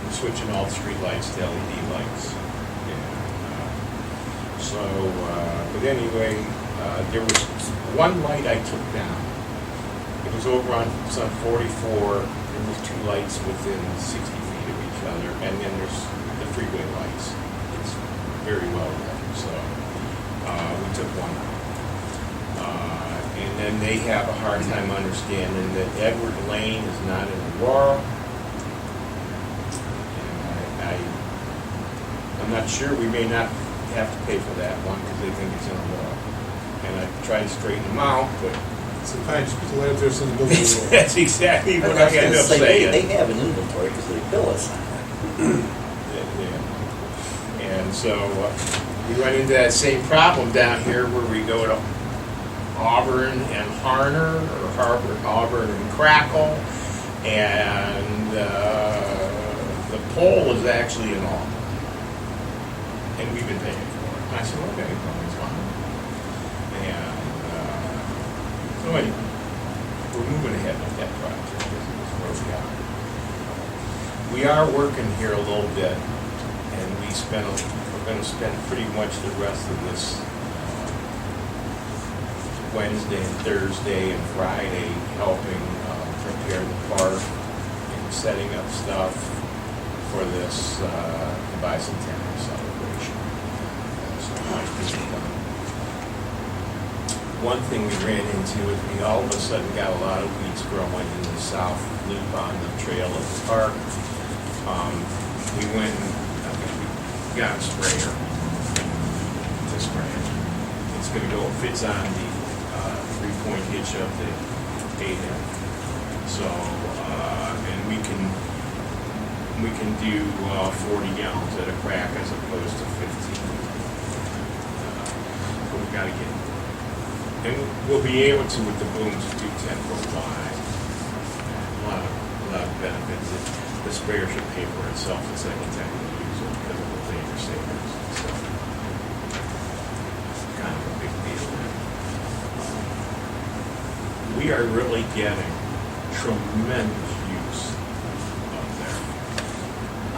Speaker 3: We're switching all the street lights to LED lights. And, but anyway, there was one light I took down. It was over on 44. There was two lights within 60 feet of each other, and then there's the freeway lights. It's very well lit, so we took one out. And then they have a hard time understanding that Edward Lane is not in Aurora. And I'm not sure, we may not have to pay for that one because they think it's in Aurora. And I tried to straighten them out, but
Speaker 2: Sometimes people out there send the bill to the world.
Speaker 3: that's exactly what I end up saying.
Speaker 4: They have an inventory because they bill us on it.
Speaker 3: Yeah. And so we run into that same problem down here where we go to Auburn and Harner, or Auburn and Crackle, and the pole is actually in Auburn. And we've been paying for it. And I said, okay, well, it's fine. And so anyway, we're moving ahead with that project. This is where we are. We are working here a little bit, and we're going to spend pretty much the rest of this Wednesday and Thursday and Friday helping prepare the park and setting up stuff for this bicentennial celebration. One thing we ran into is we all of a sudden got a lot of weeds growing in the south loop on the trail of the park. We went and we got a sprayer to spray it. It's going to go, it fits on the 3-point hitch of the 8M. So, and we can do 40 gallons at a crack as opposed to 15. But we got to get, and we'll be able to with the booms do 10-foot wide. A lot of benefits. The sprayer should pay for itself the second time you use it because of the labor savings. So, it's kind of a big deal. We are really getting tremendous use up there.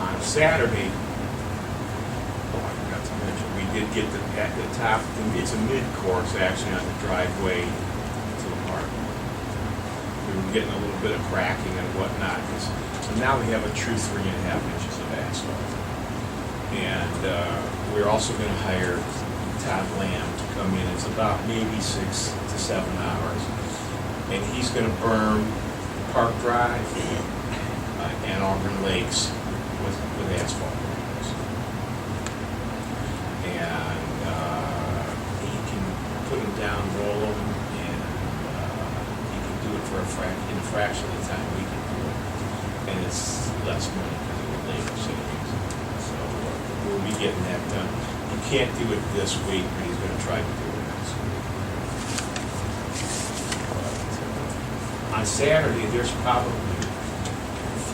Speaker 3: On Saturday, I forgot to mention, we did get at the top, it's a mid-course actually on the driveway to the park. We were getting a little bit of cracking and whatnot, so now we have a true 3.5 inches of asphalt. And we're also going to hire Todd Lamb to come in. It's about maybe 6 to 7 hours. And he's going to berm Park Drive and Auburn Lakes with asphalt berms. And he can put them down, roll them, and he can do it for in a fraction of the time we can do it. And it's less money because of the labor savings. So we'll be getting that done. You can't do it this week, but he's gonna try to do it next week. But, on Saturday, there's probably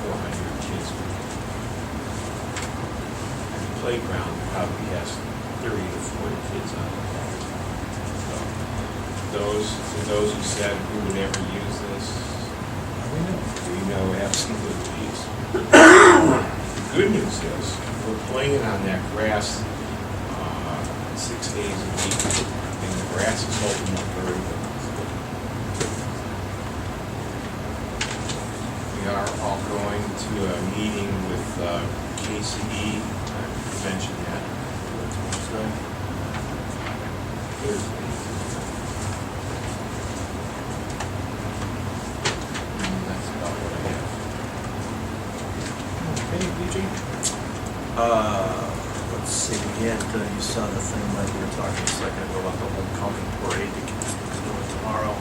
Speaker 3: 400 kids. And the playground probably has 30 to 40 kids on it. So, those who said who would ever use this, we know absolutely is. The good news is, we're playing on that grass 6 days a week, and the grass is holding up very well. We are all going to a meeting with KCE, I mentioned that. Thursday. And that's about what I have.
Speaker 1: Okay, Eugene?
Speaker 4: Let's see, we had, you saw the thing like we were talking a second ago about the homecoming parade that kids are doing tomorrow.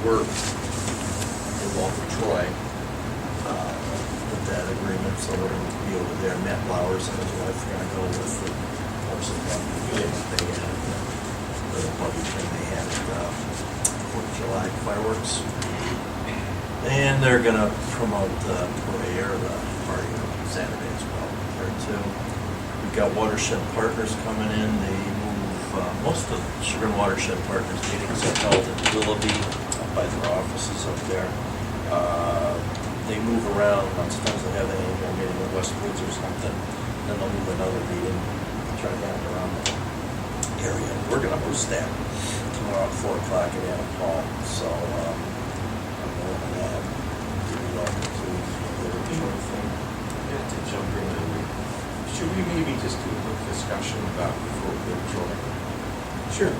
Speaker 4: We're involved with Troy, with that agreement, so we're gonna be over there. Matt Flowers and his wife are gonna go with the horse and buggy thing they had, the buggy thing they had at, 4th of July fireworks. And they're gonna promote the parade or the party on Saturday as well there too. We've got Watershed Partners coming in. They move, most of Sugar and Watershed Partners meetings are held in Willoughby, up by their offices up there. They move around. Sometimes they have an annual meeting in West Woods or something. Then they'll move another meeting, try to have it around the area. We're gonna host that tomorrow at 4 o'clock at Anna Paul. So, I'm going to that. Give you all the tools for the Troy thing.
Speaker 3: Yeah, to jump in, should we maybe just do a quick discussion about the Troy?
Speaker 1: Sure.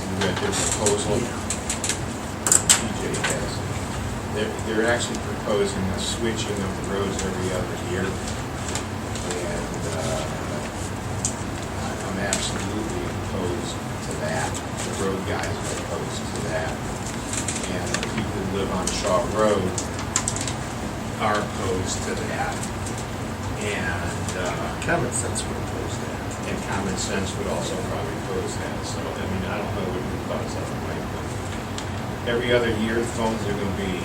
Speaker 3: You read their proposal. TJ has. They're actually proposing a switching of the roads every other year. And I'm absolutely opposed to that. The road guys are opposed to that. And the people who live on Shaw Road are opposed to that. And
Speaker 4: Common sense would oppose that.
Speaker 3: and common sense would also probably oppose that. So, I mean, I don't know what your thoughts are, Mike, but every other year, the phones are gonna be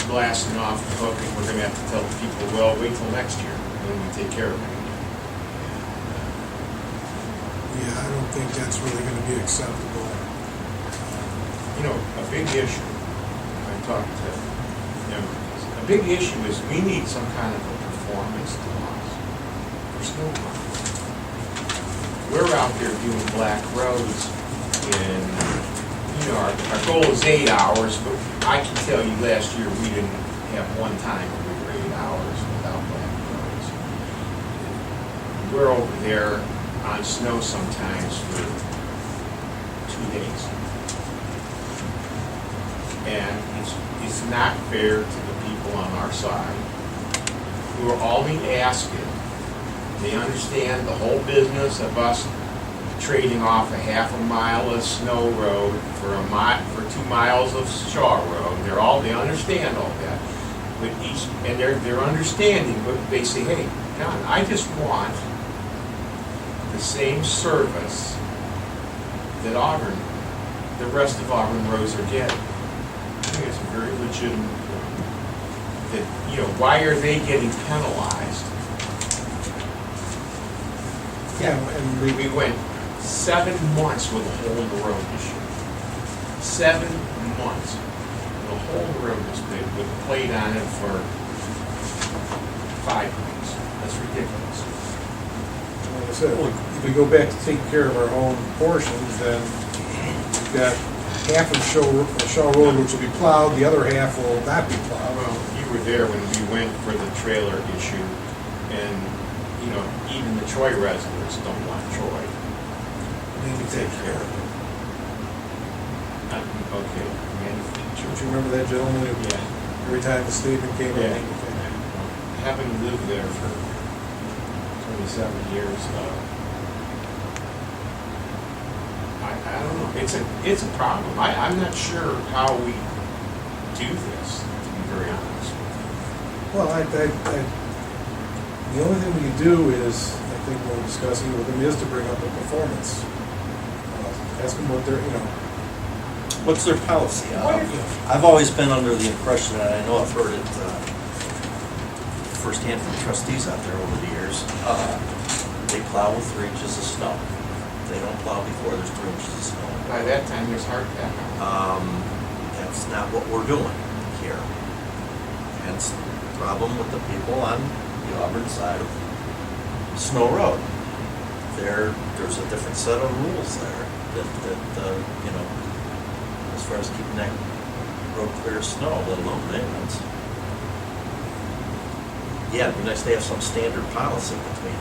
Speaker 3: blasting off the hook, and we're gonna have to tell the people, well, wait till next year, when we take care of it.
Speaker 2: Yeah, I don't think that's really gonna be acceptable.
Speaker 3: You know, a big issue, I talked to members, a big issue is we need some kind of a performance clause for snow plowing. We're out there doing black roads and, you know, our goal is 8 hours, but I can tell you last year, we didn't have one time where we were 8 hours without black roads. We're over there on snow sometimes for 2 days. And it's not fair to the people on our side who are only asking. They understand the whole business of us trading off a half a mile of snow road for 2 miles of Shaw Road. They understand all that. But they're understanding, but they say, hey, John, I just want the same service that Auburn, the rest of Auburn roads are getting. I think it's a very legitimate point. That, you know, why are they getting penalized?
Speaker 2: Yeah, and
Speaker 3: We went 7 months with a hole in the road this year. 7 months. And a hole in the road this big with a plate on it for 5 months. That's ridiculous.
Speaker 1: Like I said, if we go back to taking care of our own portions, then we've got half of Shaw Road which will be plowed, the other half will not be plowed.
Speaker 3: Well, you were there when we went for the trailer issue, and, you know, even the Troy residents don't want Troy.
Speaker 2: maybe take care of it.
Speaker 3: Okay,
Speaker 1: Don't you remember that gentleman who,
Speaker 3: yeah.
Speaker 1: every time the statement came
Speaker 3: Yeah.
Speaker 1: in?
Speaker 3: Having lived there for 27 years, I don't know, it's a problem. I'm not sure how we do this, to be very honest with
Speaker 1: Well,
Speaker 2: The only thing we can do is, I think when we're discussing with them, is to bring up a performance. Ask them what they're,
Speaker 4: What's their policy?
Speaker 5: What if-
Speaker 4: I've always been under the impression, and I know I've heard it firsthand from trustees out there over the years, they plow with 3 inches of snow. They don't plow before there's 3 inches of snow.
Speaker 3: By that time, there's hard pack.
Speaker 4: That's not what we're doing here. Hence the problem with the people on the Auburn side of Snow Road. There's a different set of rules there that as far as keeping that road clear of snow, let alone maintenance. Yeah, it'd be nice to have some standard policy between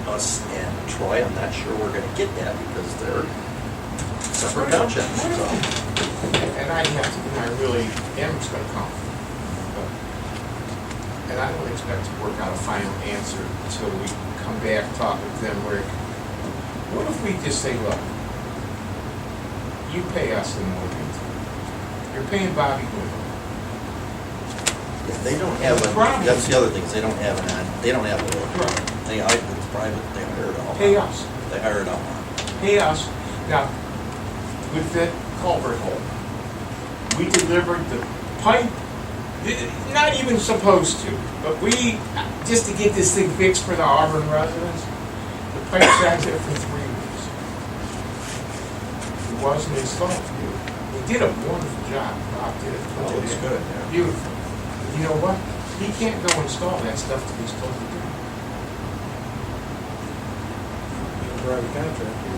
Speaker 4: us and Troy. I'm not sure we're gonna get that because they're separate townships, so.
Speaker 3: And I really am just gonna come. And I don't expect to work out a final answer until we come back, talk with them, Rick. What if we just say, look, you pay us in Morganton. You're paying Bobby Goodwin.
Speaker 4: Yeah, they don't have
Speaker 3: The problem-
Speaker 4: that's the other thing, is they don't have they don't have a road.
Speaker 3: Right.
Speaker 4: It's private, they hire it all.
Speaker 3: Pay us.
Speaker 4: They hire it all.
Speaker 3: Pay us. Now, with that culvert hole, we delivered the pipe, not even supposed to, but we, just to get this thing fixed for the Auburn residents, the pipe sat there for 3 weeks. It wasn't installed. He did a wonderful job. Bob did it.
Speaker 4: Oh, it's good, yeah.
Speaker 3: Beautiful. You know what? He can't go install that stuff that he's supposed to do.
Speaker 2: private contractor.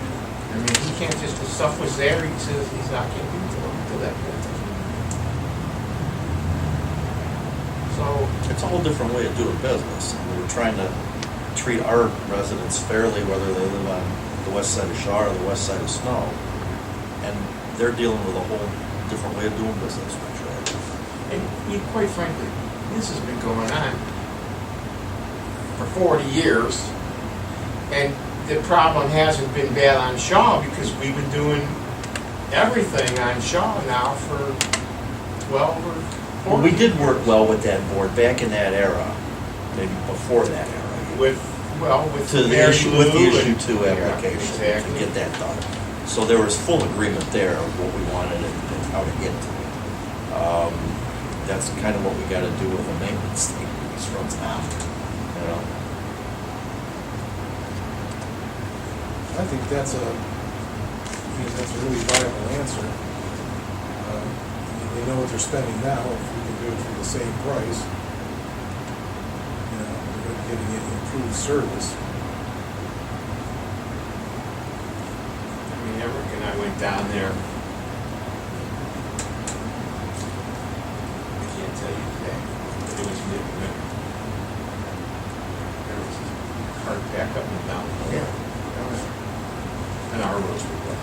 Speaker 3: I mean, he can't just, the stuff was there, he says he's not gonna do it until that point. So,
Speaker 4: It's a whole different way of doing business. And we're trying to treat our residents fairly, whether they live on the west side of Shaw or the west side of Snow. And they're dealing with a whole different way of doing business, which
Speaker 3: and quite frankly, this has been going on for 40 years, and the problem hasn't been bad on Shaw because we've been doing everything on Shaw now for 12 or 14
Speaker 4: we did
Speaker 3: years.
Speaker 4: work well with that board back in that era, maybe before that era.
Speaker 3: With
Speaker 4: To the
Speaker 3: Mary
Speaker 4: issue, with the
Speaker 3: Lou
Speaker 4: issue
Speaker 3: and-
Speaker 4: two
Speaker 3: yeah,
Speaker 4: application,
Speaker 3: exactly.
Speaker 4: to get that done. So there was full agreement there of what we wanted and how to get to it. That's kind of what we gotta do with a maintenance thing, it just runs after, you know?
Speaker 2: I think that's a really viable answer. They know what they're spending now, if we can do it for the same price. They're going to be getting an improved service.
Speaker 3: I mean, Eric and I went down there. I can't tell you today, but it was midwinter. There was hard pack up and down. And our roads were wet.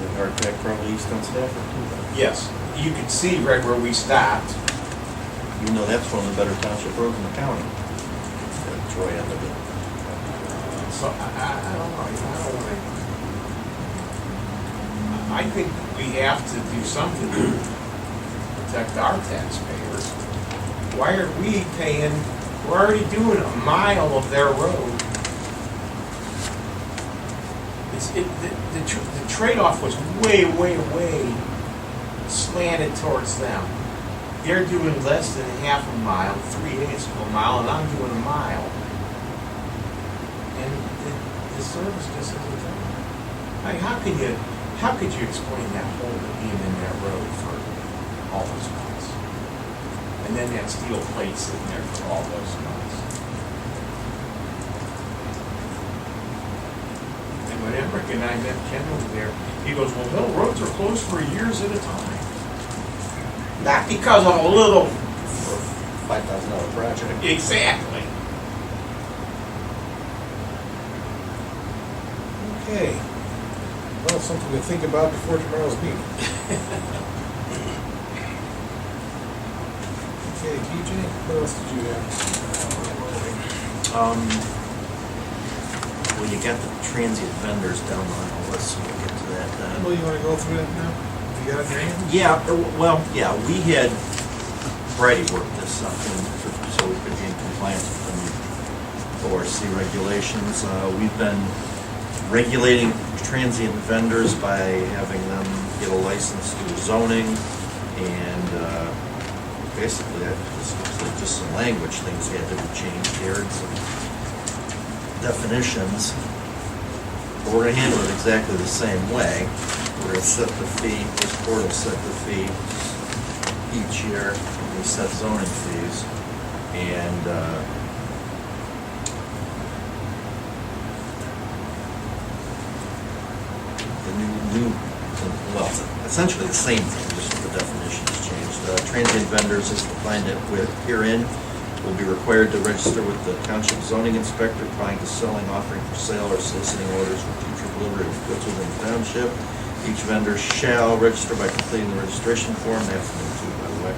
Speaker 4: The hard pack probably east on Stafford too, then.
Speaker 3: Yes, you could see right where we stopped.
Speaker 4: Even though that's one of the better township roads in the county. Troy ended it.
Speaker 3: So I don't know, I don't want to. I think we have to do something to protect our taxpayers. Why are we paying, we're already doing a mile of their road. The trade-off was way slanted towards them. They're doing less than half a mile, 3/8 of a mile, and I'm doing a mile. And the service just isn't there. I mean, how could you explain that hole being in that road for all those months? And then that steel plate sitting there for all those months? And when Emmerich and I met Ken over there, he goes, well, Hill roads are closed for years at a time. Not because of a little.
Speaker 4: $5,000 project.
Speaker 3: Exactly.
Speaker 2: Okay. Well, something to think about before tomorrow's meeting. Okay, TJ, what else did you have?
Speaker 4: Well, you got the transient vendors down on the list, so we'll get to that then.
Speaker 2: Well, you want to go through that now? You got it in your hand?
Speaker 4: Yeah, well, we had Brady work this up so we could be in compliance with the ORC regulations. We've been regulating transient vendors by having them get a license through zoning, and basically that just some language things had to be changed here, and some definitions. But we're going to handle it exactly the same way. We're going to set the fee, this board will set the fee each year. We set zoning fees, and well, it's essentially the same thing, just the definition has changed. Transient vendors is defined herein will be required to register with the township zoning inspector prior to selling, offering for sale, or soliciting orders for future delivery of goods within the township. Each vendor shall register by completing the registration form. That's number 2, by the way.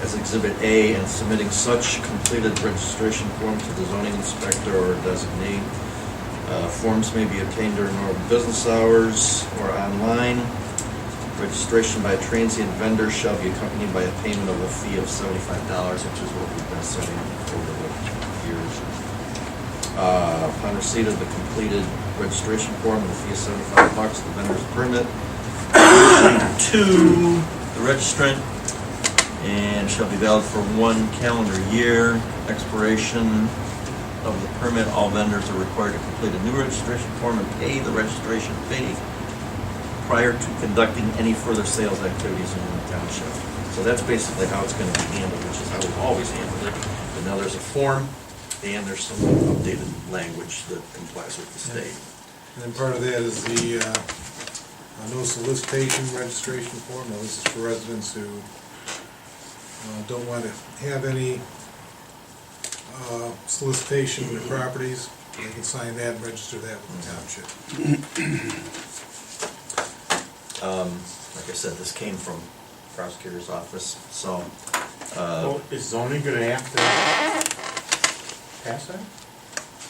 Speaker 4: As Exhibit A, and submitting such completed registration form to the zoning inspector or designee. Forms may be obtained during normal business hours or online. Registration by a transient vendor shall be accompanied by a payment of a fee of $75, which is what we've been setting over the years. Upon receipt of the completed registration form, the fee is $75, the vendor's permit to the registrant, and shall be valid for 1 calendar year. Expiration of the permit, all vendors are required to complete a new registration form and pay the registration fee prior to conducting any further sales activities in the township. So that's basically how it's going to be handled, which is how we've always handled it. But now there's a form, and there's some updated language that complies with the state.
Speaker 2: And then part of that is the no solicitation registration form. Now, this is for residents who don't want to have any solicitation of their properties. They can sign that and register that with the township.
Speaker 4: Like I said, this came from prosecutor's office, so.
Speaker 3: Well, is zoning gonna have to pass that?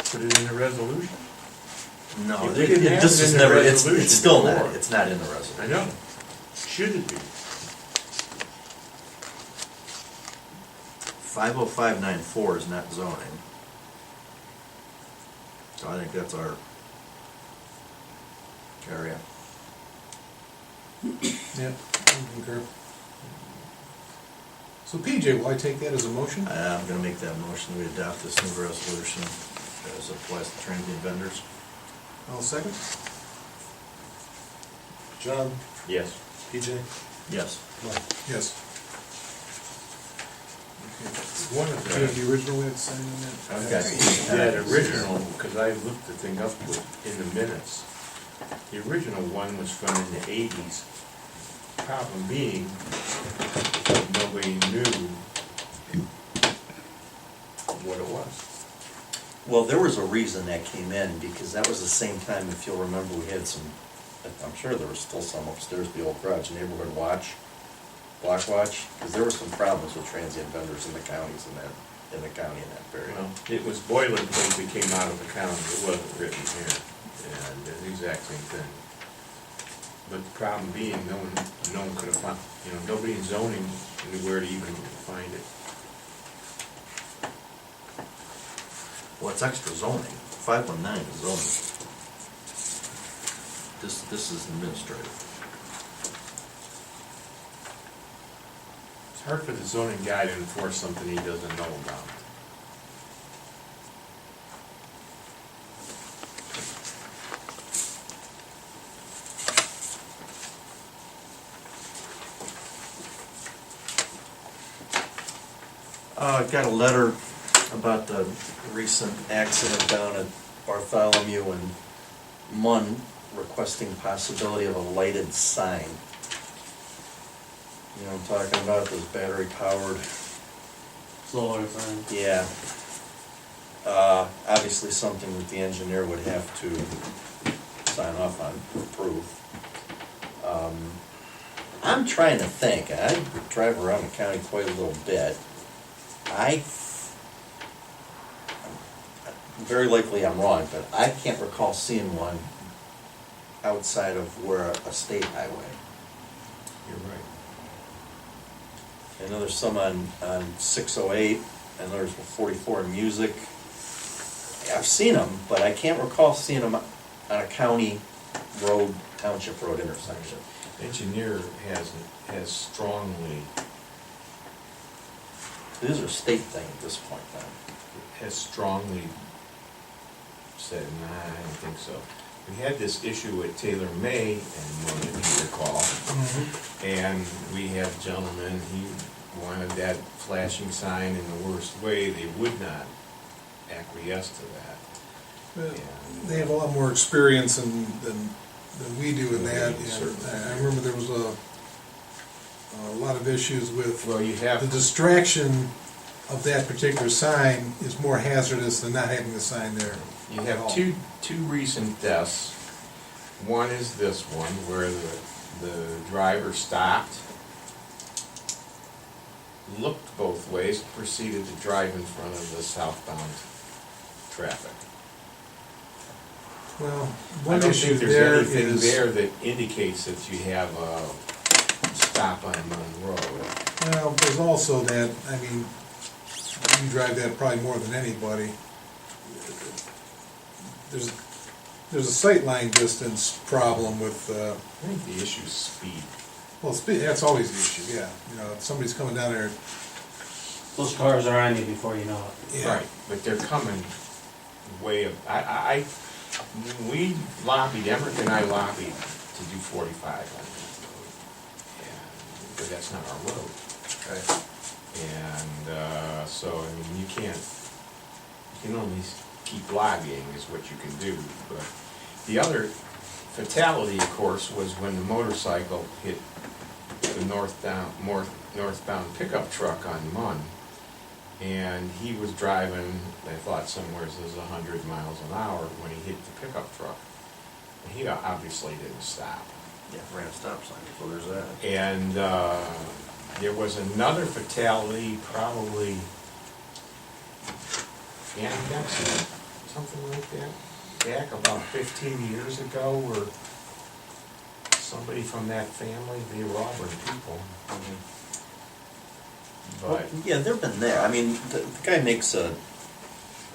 Speaker 3: Put it in the resolution?
Speaker 4: No,
Speaker 3: If we didn't have
Speaker 4: this
Speaker 3: it
Speaker 4: is
Speaker 3: in the
Speaker 4: never,
Speaker 3: resolution
Speaker 4: it's still
Speaker 3: before.
Speaker 4: not, it's not in the resolution.
Speaker 3: I know. Shouldn't be.
Speaker 4: 50594 is not zoning. So I think that's our area.
Speaker 2: Yeah, I concur. So PJ, will I take that as a motion?
Speaker 4: I'm gonna make that motion, we adopt this new resolution as applies to transient vendors.
Speaker 2: I'll second.
Speaker 9: John,
Speaker 3: Yes.
Speaker 9: PJ,
Speaker 4: Yes.
Speaker 9: Mike.
Speaker 2: Yes.
Speaker 3: One of
Speaker 2: Do you have
Speaker 3: the,
Speaker 2: the original way of signing that?
Speaker 3: I've got that original, because I looked the thing up in the minutes. The original one was from in the 80s. Problem being, nobody knew what it was.
Speaker 4: Well, there was a reason that came in, because that was the same time, if you'll remember, we had some, I'm sure there was still some upstairs, the old garage, neighborhood watch, block watch, because there were some problems with transient vendors in the counties in the county in that period.
Speaker 3: Well, it was boilerplate that came out of the county, it wasn't written here, and the exact same thing. But the problem being, no one could have found, nobody in zoning knew where to even find it.
Speaker 4: Well, it's extra zoning. 519 is zoning. This is administrative.
Speaker 3: It's hard for the zoning guy to enforce something he doesn't know about.
Speaker 4: I got a letter about the recent accident down at Bartholomew and Munn requesting possibility of a lighted sign. You know what I'm talking about, those battery powered.
Speaker 10: Solar sign.
Speaker 4: Yeah. Obviously something that the engineer would have to sign off on, approve. I'm trying to think, I drive around the county quite a little bit. Very likely I'm wrong, but I can't recall seeing one outside of where a state highway.
Speaker 3: You're right.
Speaker 4: I know there's some on 608 and there's 44 music. I've seen them, but I can't recall seeing them on a county road, township road intersection.
Speaker 3: Engineer has strongly,
Speaker 4: These are a state thing at this point then.
Speaker 3: has strongly said, nah, I don't think so. We had this issue at Taylor May, and if you recall, and we had a gentleman, he wanted that flashing sign in the worst way, they would not acquiesce to that.
Speaker 2: They have a lot more experience than we do in that, and
Speaker 3: Certainly.
Speaker 2: I remember there was a lot of issues with
Speaker 3: Well, you
Speaker 2: the
Speaker 3: have,
Speaker 2: distraction of that particular sign is more hazardous than not having the sign there.
Speaker 3: you
Speaker 2: at
Speaker 3: have
Speaker 2: all.
Speaker 3: two recent deaths. One is this one, where the driver stopped, looked both ways, proceeded to drive in front of the southbound traffic.
Speaker 2: Well,
Speaker 3: I
Speaker 2: one
Speaker 3: don't
Speaker 2: issue
Speaker 3: think
Speaker 2: there
Speaker 3: there's anything
Speaker 2: is,
Speaker 3: there that indicates that you have a stop on Monroe.
Speaker 2: well, there's also that, I mean, you drive that probably more than anybody. There's a sightline distance problem with,
Speaker 3: I think the issue is speed.
Speaker 2: well, speed, that's always the issue, yeah. You know, if somebody's coming down there,
Speaker 10: Those cars are on you before you know it.
Speaker 2: yeah.
Speaker 3: Right, but they're coming way up. We lobbied, Emmerich and I lobbied to do 45 on that road. But that's not our road. And so, I mean, you can only keep lobbying is what you can do. But the other fatality, of course, was when the motorcycle hit the northbound pickup truck on Munn. And he was driving, I thought somewhere it was 100 miles an hour when he hit the pickup truck. And he obviously didn't stop.
Speaker 4: Yeah, ran a stop sign, so there's that.
Speaker 3: And there was another fatality, probably accident, something like that, back about 15 years ago, where somebody from that family, they were Auburn people.
Speaker 4: Well,
Speaker 3: But,
Speaker 4: yeah, they've been there. I mean, the guy makes a,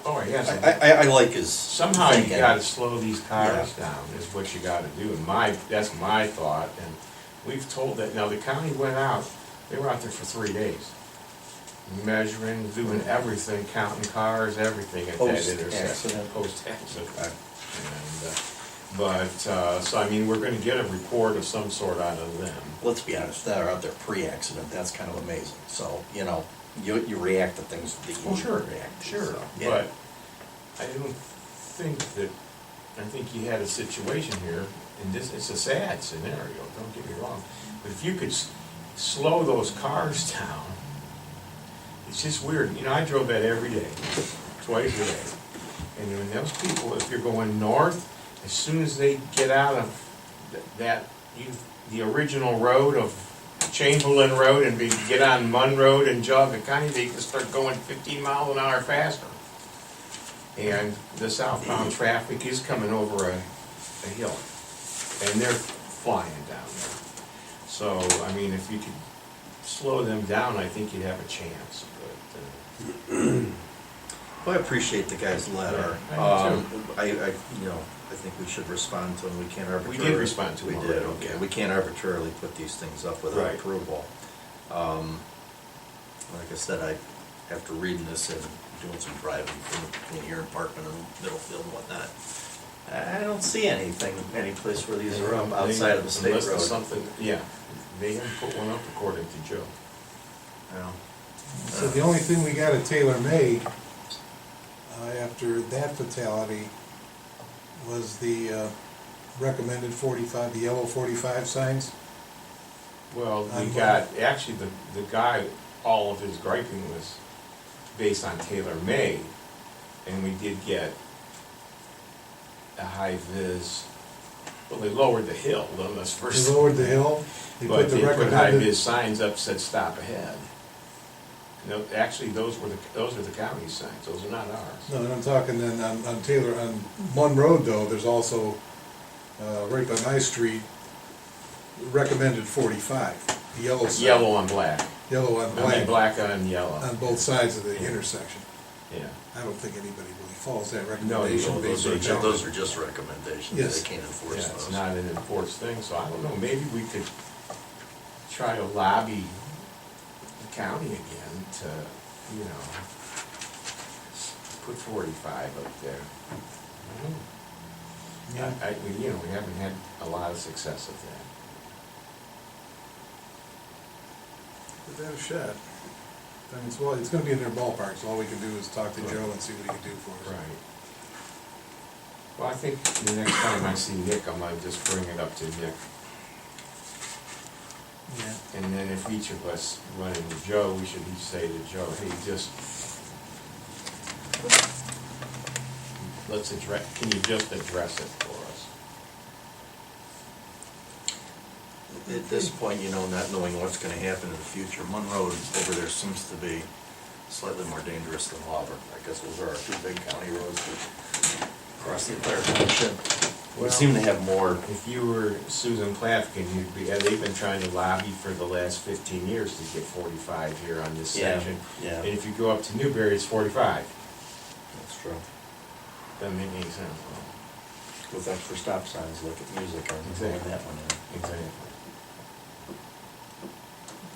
Speaker 3: oh, yes.
Speaker 4: I like his
Speaker 3: Somehow you
Speaker 4: thinking.
Speaker 3: gotta slow these cars down, is what you gotta do, and that's my thought, and we've told that, now the county went out, they were out there for 3 days. Measuring, doing everything, counting cars, everything at that intersection.
Speaker 4: Post-accident.
Speaker 3: Post-accident.
Speaker 4: Okay.
Speaker 3: And, so I mean, we're gonna get a report of some sort out of them.
Speaker 4: Let's be honest, that are out there pre-accident, that's kind of amazing. So, you know, you react to things that you
Speaker 3: Oh, sure,
Speaker 4: react to.
Speaker 3: sure,
Speaker 4: so, yeah.
Speaker 3: but I don't think that, I think you had a situation here, and it's a sad scenario, don't get me wrong, but if you could slow those cars down, it's just weird, you know, I drove that every day, twice a day, and when those people, if you're going north, as soon as they get out of the original road of Chamberlain Road and get on Munn Road and jog the county, they can start going 15 miles an hour faster. And the southbound traffic is coming over a hill, and they're flying down there. So, I mean, if you could slow them down, I think you'd have a chance, but,
Speaker 4: Well, I appreciate the guy's letter.
Speaker 3: Yeah, I do
Speaker 4: I think we should respond to him. We can't arbitrarily.
Speaker 3: We did respond to him
Speaker 4: We did,
Speaker 3: already,
Speaker 4: okay.
Speaker 3: yeah.
Speaker 4: We can't arbitrarily put these things up without
Speaker 3: Right.
Speaker 4: approval. Like I said, after reading this and doing some driving between here and Parkman and Middlefield and whatnot, I don't see anything, any place where these are up outside of the state
Speaker 3: unless
Speaker 4: road.
Speaker 3: there's something, yeah, they haven't put one up according to Joe.
Speaker 4: Yeah.
Speaker 2: So the only thing we got at Taylor May, after that fatality, was the recommended 45, the yellow 45 signs.
Speaker 3: Well, we
Speaker 2: On
Speaker 3: got, actually, the guy, all of his griping was based on Taylor May, and we did get a high-vis, well, they lowered the hill on this first.
Speaker 2: They lowered the hill, they
Speaker 3: But
Speaker 2: put the
Speaker 3: they put
Speaker 2: recommended.
Speaker 3: high-vis signs up, said stop ahead. No, actually, those are the county signs, those are not ours.
Speaker 2: No, and I'm talking then on Taylor, on Munn Road though, there's also, right by my street, recommended 45, the yellow sign.
Speaker 3: Yellow on black.
Speaker 2: Yellow on
Speaker 3: I mean,
Speaker 2: black
Speaker 3: black on yellow.
Speaker 2: on both sides of the intersection.
Speaker 3: Yeah.
Speaker 2: I don't think anybody really follows that
Speaker 3: No, you
Speaker 2: recommendation
Speaker 3: don't.
Speaker 2: based on
Speaker 3: Those
Speaker 2: John.
Speaker 4: Those are just recommendations,
Speaker 2: Yes.
Speaker 4: they can't enforce
Speaker 3: Yeah,
Speaker 4: those.
Speaker 3: it's not an enforced thing, so I don't know, maybe we could try to lobby the county again to, you know, put 45 up there. I don't know. We haven't had a lot of success with that.
Speaker 2: Give that a shot. I mean, it's gonna be in their ballpark, so all we can do is talk to
Speaker 3: Right.
Speaker 2: Joe and see what he can do for us.
Speaker 3: Right. Well, I think the next time I see Nick, I might just bring it up to Nick.
Speaker 2: Yeah.
Speaker 3: And then if each of us run into Joe, we should each say to Joe, hey, can you just address it for us?
Speaker 4: At this point, not knowing what's gonna happen in the future, Monroe over there seems to be slightly more dangerous than Auburn. I guess those are our two big county roads across the entire township. We
Speaker 3: Well,
Speaker 4: seem to have more.
Speaker 3: If you were Susan Plathkin, they've been trying to lobby for the last 15 years to get 45 here on this section.
Speaker 4: Yeah,
Speaker 3: And if you go up to Newberry, it's 45.
Speaker 4: that's true.
Speaker 3: Doesn't make any sense.
Speaker 4: With extra stop signs, look at music, or
Speaker 3: Exactly.
Speaker 4: that one in.
Speaker 3: Exactly.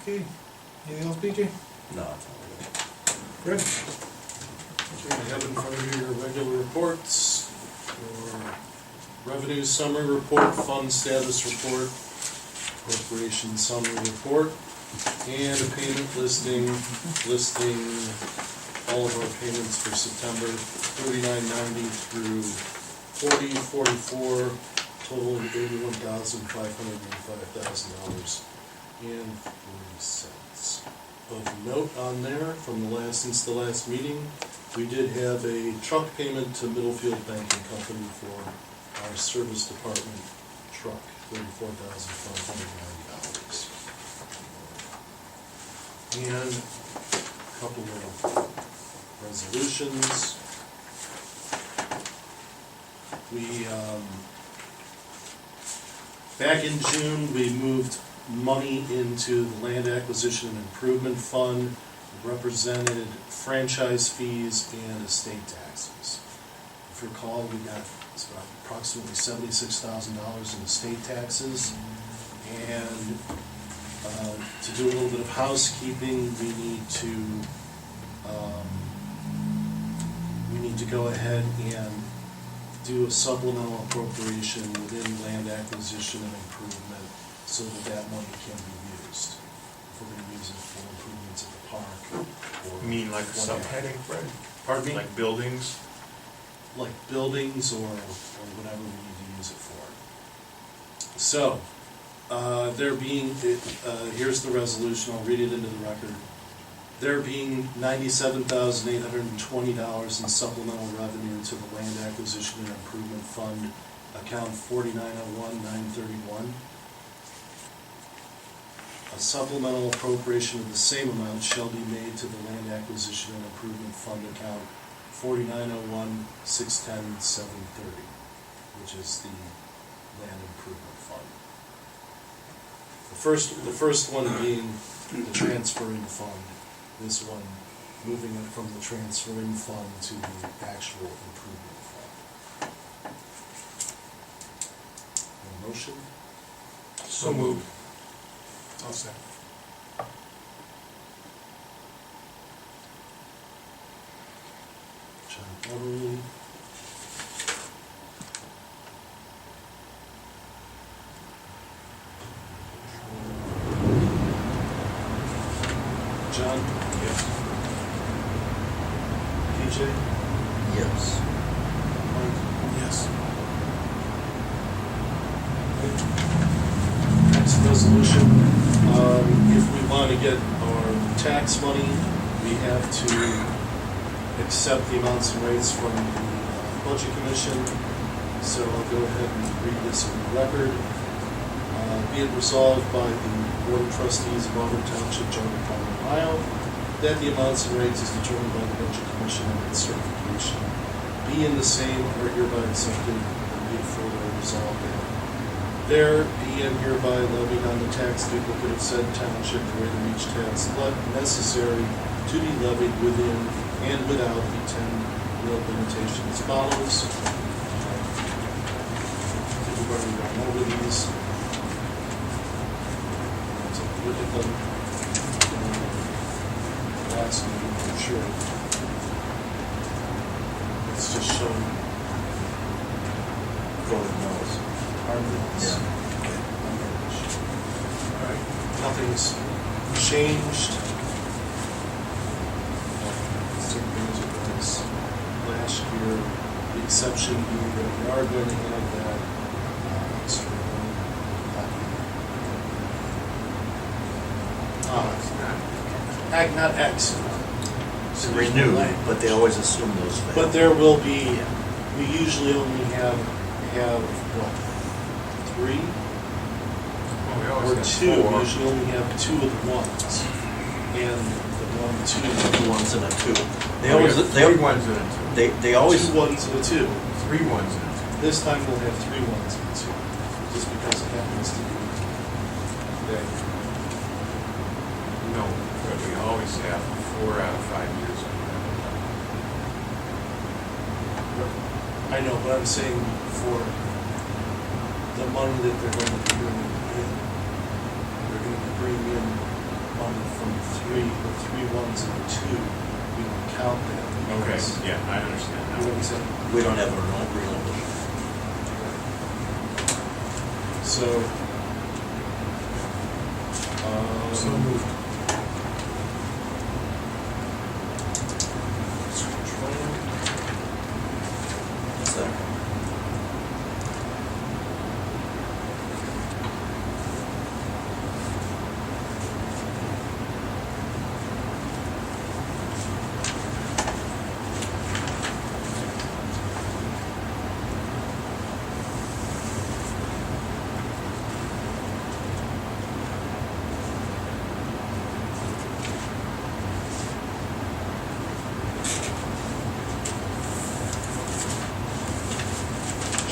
Speaker 2: Okay, anything else, BJ?
Speaker 4: No, it's not really.
Speaker 2: Fred?
Speaker 9: Okay, I have in front of you your regular reports, your revenue summary report, fund status report, corporation summary report, and a payment listing all of our payments for September, 3990 through 4044, totaling $81,505.40. Of note on there, since the last meeting, we did have a truck payment to Middlefield Banking Company for our service department truck, $34,590. And a couple of resolutions. We, back in June, we moved money into the Land Acquisition and Improvement Fund, represented franchise fees and estate taxes. If you recall, we got approximately $76,000 in estate taxes, and to do a little bit of housekeeping, we need to go ahead and do a supplemental appropriation within Land Acquisition and Improvement so that money can be used. If we're gonna use it for improvements at the park. or
Speaker 3: You mean like a
Speaker 9: whatever.
Speaker 3: subheading, Fred?
Speaker 9: Pardon me?
Speaker 3: Like buildings?
Speaker 9: Like buildings or whatever we need to use it for. So, here's the resolution, I'll read it into the record. There being $97,820 in supplemental revenue to the Land Acquisition and Improvement Fund, account 4901-931. A supplemental appropriation of the same amount shall be made to the Land Acquisition and Improvement Fund account 4901-610-730, which is the Land Improvement Fund. The first one being the transferring fund. This one, moving it from the transferring fund to the actual improvement fund. A motion?
Speaker 3: So moved.
Speaker 2: I'll second.
Speaker 9: John Everly. John?
Speaker 3: Yes.
Speaker 9: PJ?
Speaker 4: Yes.
Speaker 9: Mike?
Speaker 2: Yes.
Speaker 9: Next resolution, if we want to get our tax money, we have to accept the amounts and rates from the Budget Commission. So I'll go ahead and read this in the record. Be it resolved by the Board of Trustees of Auburn Township, Auburn County, Ohio, that the amounts and rates as determined by the Budget Commission and its certification be in the same are hereby accepted, and be it further resolved that There be and hereby levied on the tax duplicate of said township the rate of each tax necessary to be levied within and without the 10 limitation as follows. We've already gone over these. So look at them. Last meeting, I'm sure. It's just showing voting mills, our mills. All right, nothing's changed. Same thing as it was last year. The exception being that we are going to have that extra not X.
Speaker 4: To renew, but they always assume those fail.
Speaker 9: But there will be, we usually only have what, 3? Or 2, we usually only have 2 of the ones. And the 1, 2.
Speaker 4: 2 ones and a 2. They
Speaker 3: Oh,
Speaker 4: always,
Speaker 3: yeah,
Speaker 4: they,
Speaker 3: 3 ones and a 2.
Speaker 4: they always,
Speaker 9: 2 ones and a 2.
Speaker 3: 3 ones and a 2.
Speaker 9: This time we'll have 3 ones and a 2, just because it happens to be that.
Speaker 3: No, but we always have 4 out of 5 years.
Speaker 9: I know, but I'm saying for the money that they're going to be bringing in, they're going to be bringing in money from 3 ones and a 2. We don't count that.
Speaker 3: Okay,
Speaker 9: because-
Speaker 3: yeah, I understand
Speaker 9: You know what I'm
Speaker 3: now.
Speaker 9: saying?
Speaker 4: we don't have a real.
Speaker 9: So,
Speaker 2: So moved.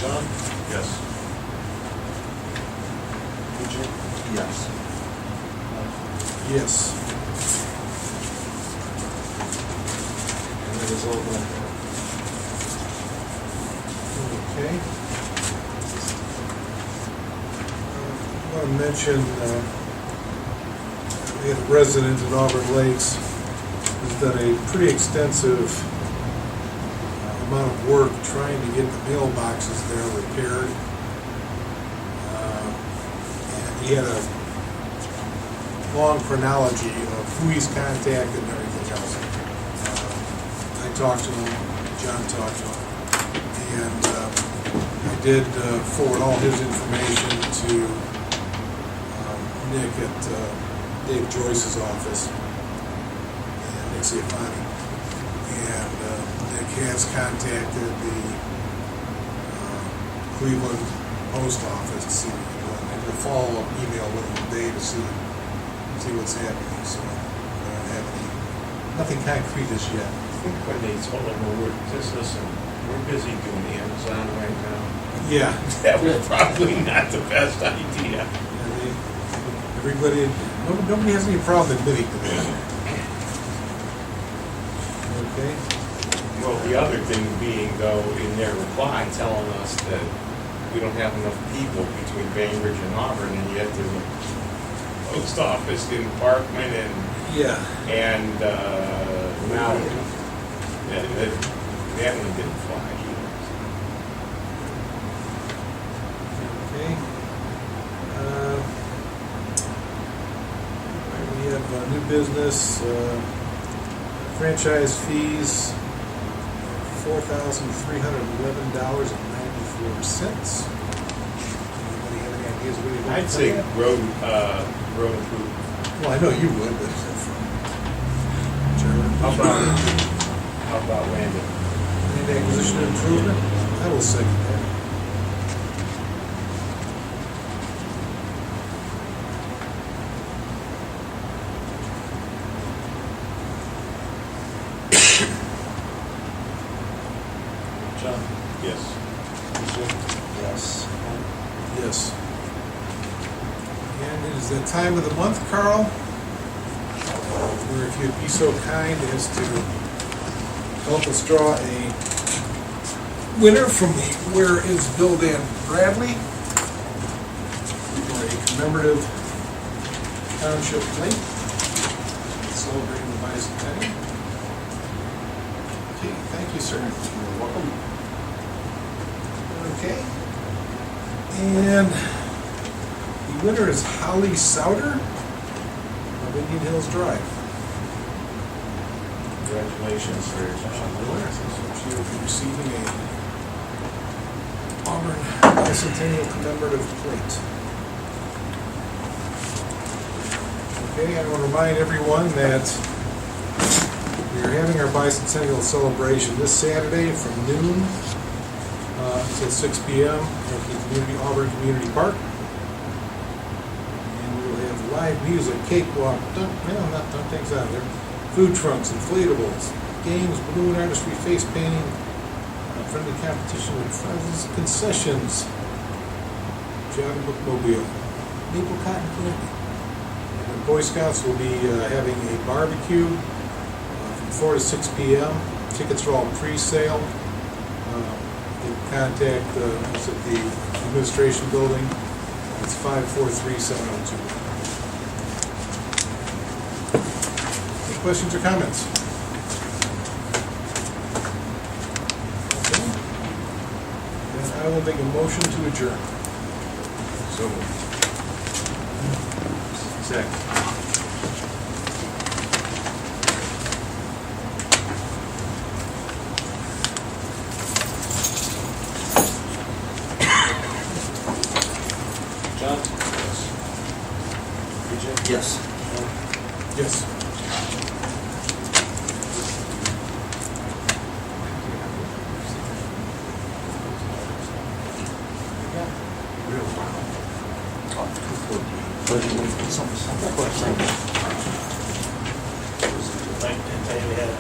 Speaker 9: John,
Speaker 3: Yes.
Speaker 9: would you?
Speaker 4: Yes.
Speaker 2: Yes.
Speaker 9: And that is all done.
Speaker 2: Okay. I want to mention, we had a resident in Auburn Lakes who's done a pretty extensive amount of work trying to get the mailboxes there repaired. And he had a long chronology of who he's contacted and everything else. I talked to him, John talked to him, and I did forward all his information to Nick at Dave Joyce's office, and Nick Ciafani. And Nick has contacted the Cleveland Post Office to see what they're doing. And a follow-up email with him today to see what's happening. So I don't have nothing concrete as yet.
Speaker 3: I think when they told them, well, we're busy doing Amazon right now.
Speaker 2: Yeah.
Speaker 3: That was probably not the best idea.
Speaker 2: Everybody, nobody has any problem admitting to that. Okay.
Speaker 3: Well, the other thing being, though, in their reply, telling us that we don't have enough people between Bainbridge and Auburn, and yet there's a post office in Parkman
Speaker 2: Yeah.
Speaker 3: and now that one didn't fly either.
Speaker 2: Okay. We have new business, franchise fees, $4,311.94. Anybody have any ideas where you're going?
Speaker 3: I'd say road improvement.
Speaker 2: Well, I know you would, but.
Speaker 3: How about Landon?
Speaker 2: Land acquisition and improvement, I will second that.
Speaker 9: John,
Speaker 3: Yes.
Speaker 9: would you?
Speaker 4: Yes.
Speaker 2: Yes. And it is that time of the month, Carl, where if you'd be so kind as to help us draw a winner from the Where is Bill Dan Bradley for a commemorative township plate celebrating the bicentennial. Okay, thank you, sir. You're welcome. Okay. And the winner is Holly Souter of Indian Hills Drive.
Speaker 3: Congratulations, sir.
Speaker 2: She will be receiving a Auburn Bicentennial Commemorative Plate. Okay, I want to remind everyone that we are having our bicentennial celebration this Saturday from noon until 6 p.m. at the Auburn Community Park. And we will have live music, cakewalk, dump things out there, food trucks, inflatables, games, balloon artistry, face painting, friendly competition with prizes, concessions, job and bookmobile, maple cotton candy. And the Boy Scouts will be having a barbecue from 4 to 6 p.m. Tickets are all pre-sale. You can contact us at the administration building. It's 543-702. Any questions or comments? Okay. Then I will make a motion to adjourn.
Speaker 3: So moved. Second.
Speaker 9: John?
Speaker 4: Yes.
Speaker 2: Yes.
Speaker 10: I can tell you we had